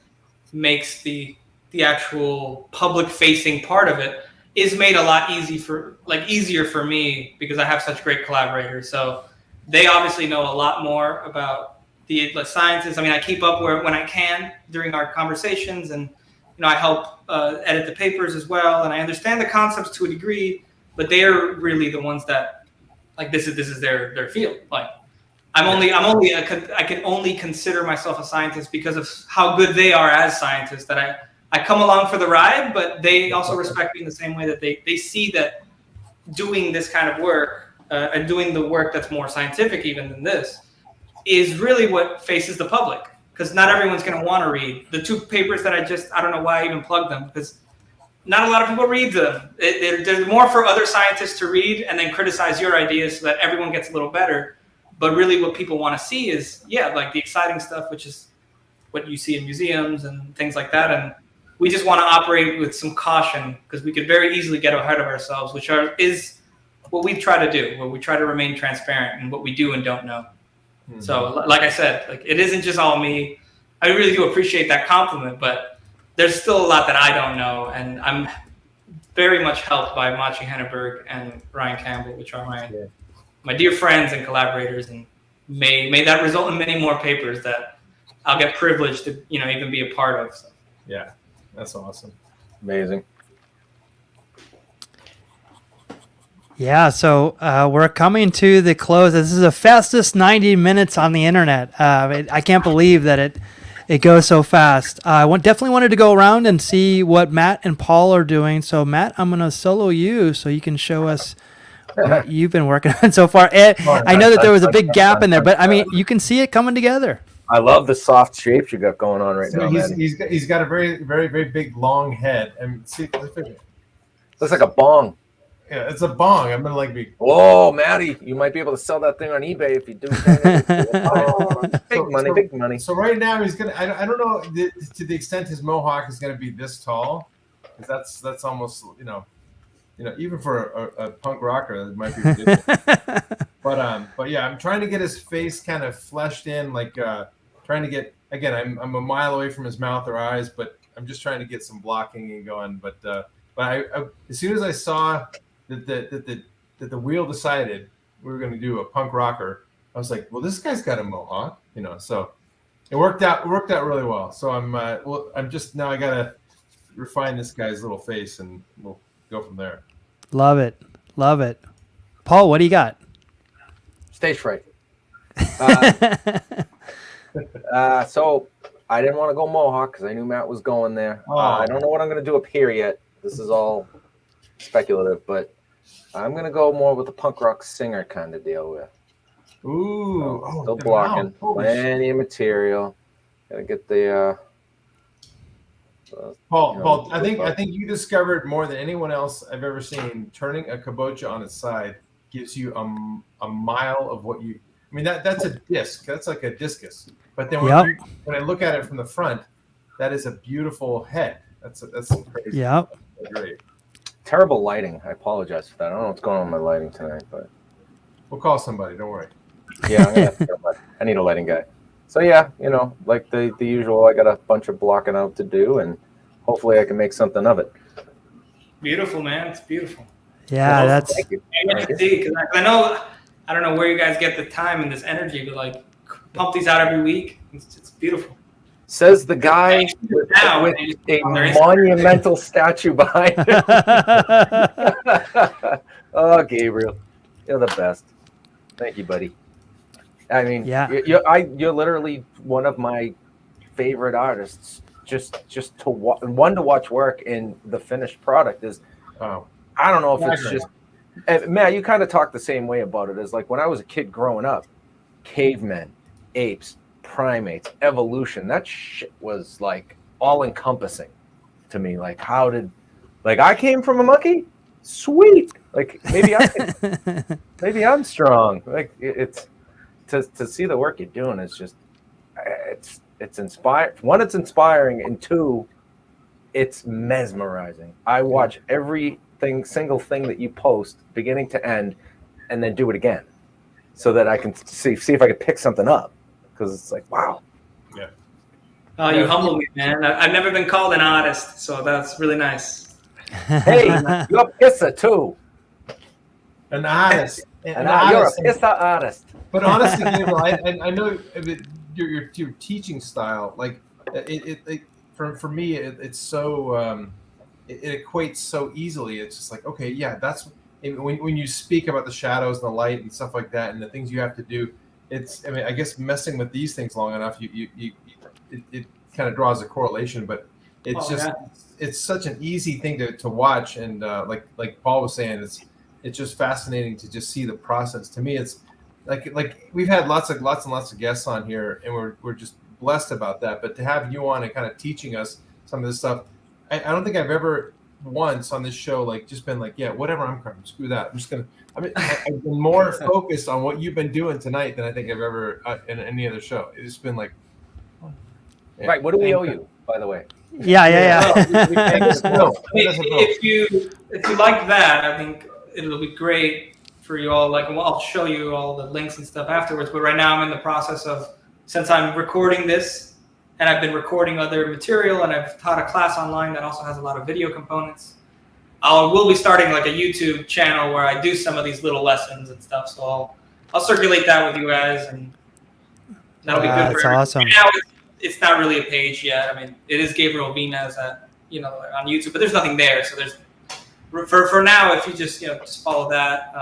makes the actual public facing part of it is made a lot easier for me because I have such great collaborators. So they obviously know a lot more about the sciences. I mean, I keep up when I can during our conversations, and I help edit the papers as well, and I understand the concepts to a degree. But they are really the ones that, like, this is their field. Like, I can only consider myself a scientist because of how good they are as scientists. That I come along for the ride, but they also respect me in the same way that they see that doing this kind of work. And doing the work that's more scientific even than this is really what faces the public, because not everyone's going to want to read the 2 papers that I don't know why I even plugged them, because not a lot of people read them. They're more for other scientists to read and then criticize your ideas so that everyone gets a little better. But really what people want to see is, like the exciting stuff, which is what you see in museums and things like that. And we just want to operate with some caution because we could very easily get ahead of ourselves, which is what we try to do, where we try to remain transparent in what we do and don't know. Mm-hmm. So like I said, like, it isn't just all me. I really do appreciate that compliment, but there's still a lot that I don't know. And I'm very much helped by Machi Henneberg and Ryan Campbell, which are my dear friends and collaborators, and may that result in many more papers that I'll get privileged to, even be a part of. So. Yeah, that's awesome. Amazing. Yeah, so we're coming to the close. This is the fastest 90 minutes on the internet. I can't believe that it goes so fast. I definitely wanted to go around and see what Matt and Paul are doing. So Matt, I'm going to solo you so you can show us what you've been working on so far. And I know that there was a big gap in there, but I mean, you can see it coming together. I love the soft shapes you got going on right now, man. He's got a very, very, very big, long head. And see, looks like a bong. Yeah, it's a bong. I'm gonna like be. Whoa, Matty! You might be able to sell that thing on eBay if you do. Big money. So right now he's gonna. I don't know to the extent his mohawk is gonna be this tall, because that's almost even for a punk rocker, that might be ridiculous. But yeah, I'm trying to get his face kind of fleshed in, like trying to get, again, I'm a mile away from his mouth or eyes, but I'm just trying to get some blocking and going. But I as soon as I saw that the wheel decided we were going to do a punk rocker, I was like, well, this guy's got a mohawk, so it worked out really well. So I'm just now I got to refine this guy's little face and we'll go from there. Love it. Paul, what do you got? Stage fright. So I didn't want to go mohawk because I knew Matt was going there. I don't know what I'm going to do up here yet. This is all speculative, but I'm going to go more with the punk rock singer kind of deal with. Ooh, still blocking. Plenty of material. Gotta get the Paul, I think you discovered more than anyone else I've ever seen, turning a kabocha on its side gives you a mile of what you. I mean, that's a disc. That's like a discus. But then when I look at it from the front, that is a beautiful head. That's crazy. Yep. That's great. Terrible lighting. I apologize for that. I don't know what's going on with my lighting tonight, but we'll call somebody. Don't worry. Yeah, I need a lighting guy. So yeah, like the usual, I got a bunch of blocking out to do, and hopefully I can make something of it. Beautiful, man. It's beautiful. Yeah, that's. Thank you. Because I don't know where you guys get the time and this energy, but like pump these out every week. It's beautiful. Says the guy with a monumental statue behind him. Oh, Gabriel, you're the best. Thank you, buddy. I mean, you're literally one of my favorite artists. Just to watch work, and the finished product is. I don't know if it's just. Matt, you kind of talk the same way about it. As like when I was a kid growing up, cavemen, apes, primates, evolution. That shit was like all encompassing to me. Like I came from a monkey. Sweet. Like maybe I'm strong. Like it's. To see the work you're doing is just it's inspired. One, it's inspiring, and two, it's mesmerizing. I watch single thing that you post, beginning to end, and then do it again, so that I can see if I can pick something up, because it's like, wow. Yeah. Oh, you humble me, man. I've never been called an artist, so that's really nice. Hey, you're a pisser too. An artist. You're a pisser artist. But honestly, Gabriel, I know your teaching style. Like for me, it's so it equates so easily. It's just like, okay, yeah, that's when you speak about the shadows and the light and stuff like that, and the things you have to do. I guess messing with these things long enough, it kind of draws a correlation. But it's it's such an easy thing to watch, and like Paul was saying, it's just fascinating to just see the process. To me, it's like we've had lots and lots of guests on here, and we're just blessed about that. But to have you on and kind of teaching us some of this stuff, I don't think I've ever once on this show like just been like, yeah, whatever, I'm coming, screw that. I've been more focused on what you've been doing tonight than I think I've ever in any other show. It's been like, right. What do we owe you, by the way? Yeah. If you like that, I think it'll be great for you all. Like, I'll show you all the links and stuff afterwards. But right now I'm in the process of, since I'm recording this and I've been recording other material and I've taught a class online that also has a lot of video components, we'll be starting like a YouTube channel where I do some of these little lessons and stuff. So I'll circulate that with you guys, and that'll be good for everyone. Awesome. Right now, it's not really a page yet. I mean, it is Gabriel Vinas on YouTube, but there's nothing there. So there's for now, if you just follow that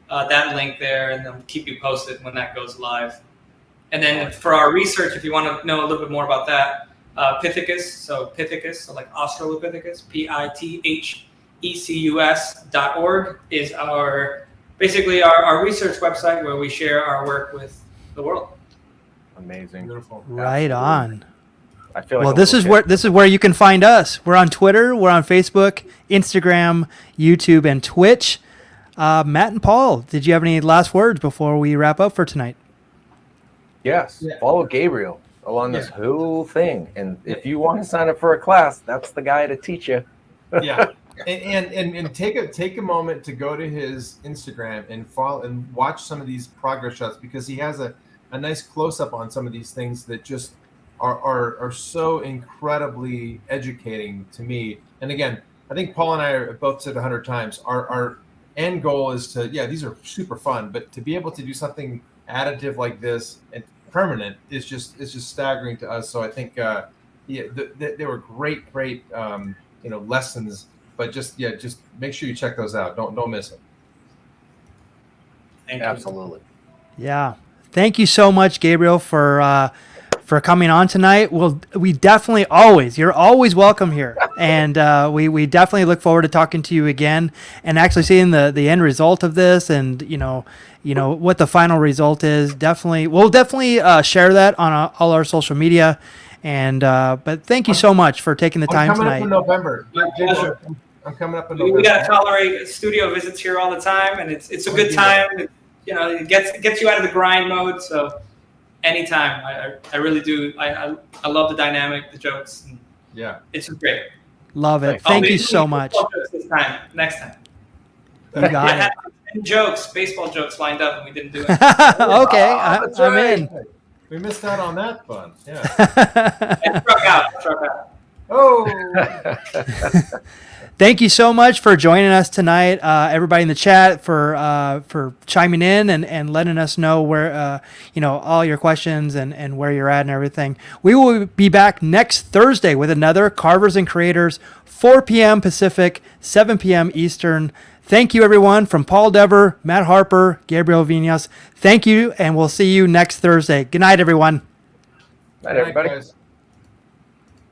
that link there, and then keep you posted when that goes live. And then for our research, if you want to know a little bit more about that, Pithecus, so like Australopithecus, PITHECUS.org is basically our research website where we share our work with the world. Amazing. Beautiful. Right on. I feel like well, this is where you can find us. We're on Twitter, we're on Facebook, Instagram, YouTube, and Twitch. Matt and Paul, did you have any last words before we wrap up for tonight? Yes. Yeah. Follow Gabriel along this whole thing. And if you want to sign up for a class, that's the guy to teach you. Yeah. And take a moment to go to his Instagram and follow and watch some of these progress shots, because he has a nice close up on some of these things that just are so incredibly educating to me. And again, I think Paul and I have both said 100 times, our end goal is to, these are super fun, but to be able to do something additive like this and permanent is just staggering to us. So I think they were great lessons, but just make sure you check those out. Don't miss it. Absolutely. Yeah. Thank you so much, Gabriel, for coming on tonight. We definitely you're always welcome here. And we definitely look forward to talking to you again and actually seeing the end result of this, and you know what the final result is. We'll definitely share that on all our social media. And but thank you so much for taking the time tonight. I'm coming up in November. We got to tolerate studio visits here all the time, and it's a good time. It gets you out of the grind mode. So anytime, I really do. I love the dynamic, the jokes. And it's great. Love it. Thank you so much. Next time. You got I had 10 baseball jokes lined up, and we didn't do it. Okay, I'm in. We missed out on that fun. Yeah. Struck out. Oh. Thank you so much for joining us tonight, everybody in the chat, for chiming in and letting us know where all your questions and where you're at and everything. We will be back next Thursday with another Carvers and Creators, 4 p.m. Pacific, 7 p.m. Eastern. Thank you, everyone, from Paul Dever, Matt Harper, Gabriel Vinas. Thank you, and we'll see you next Thursday. Good night, everyone. Night, everybody. Guys.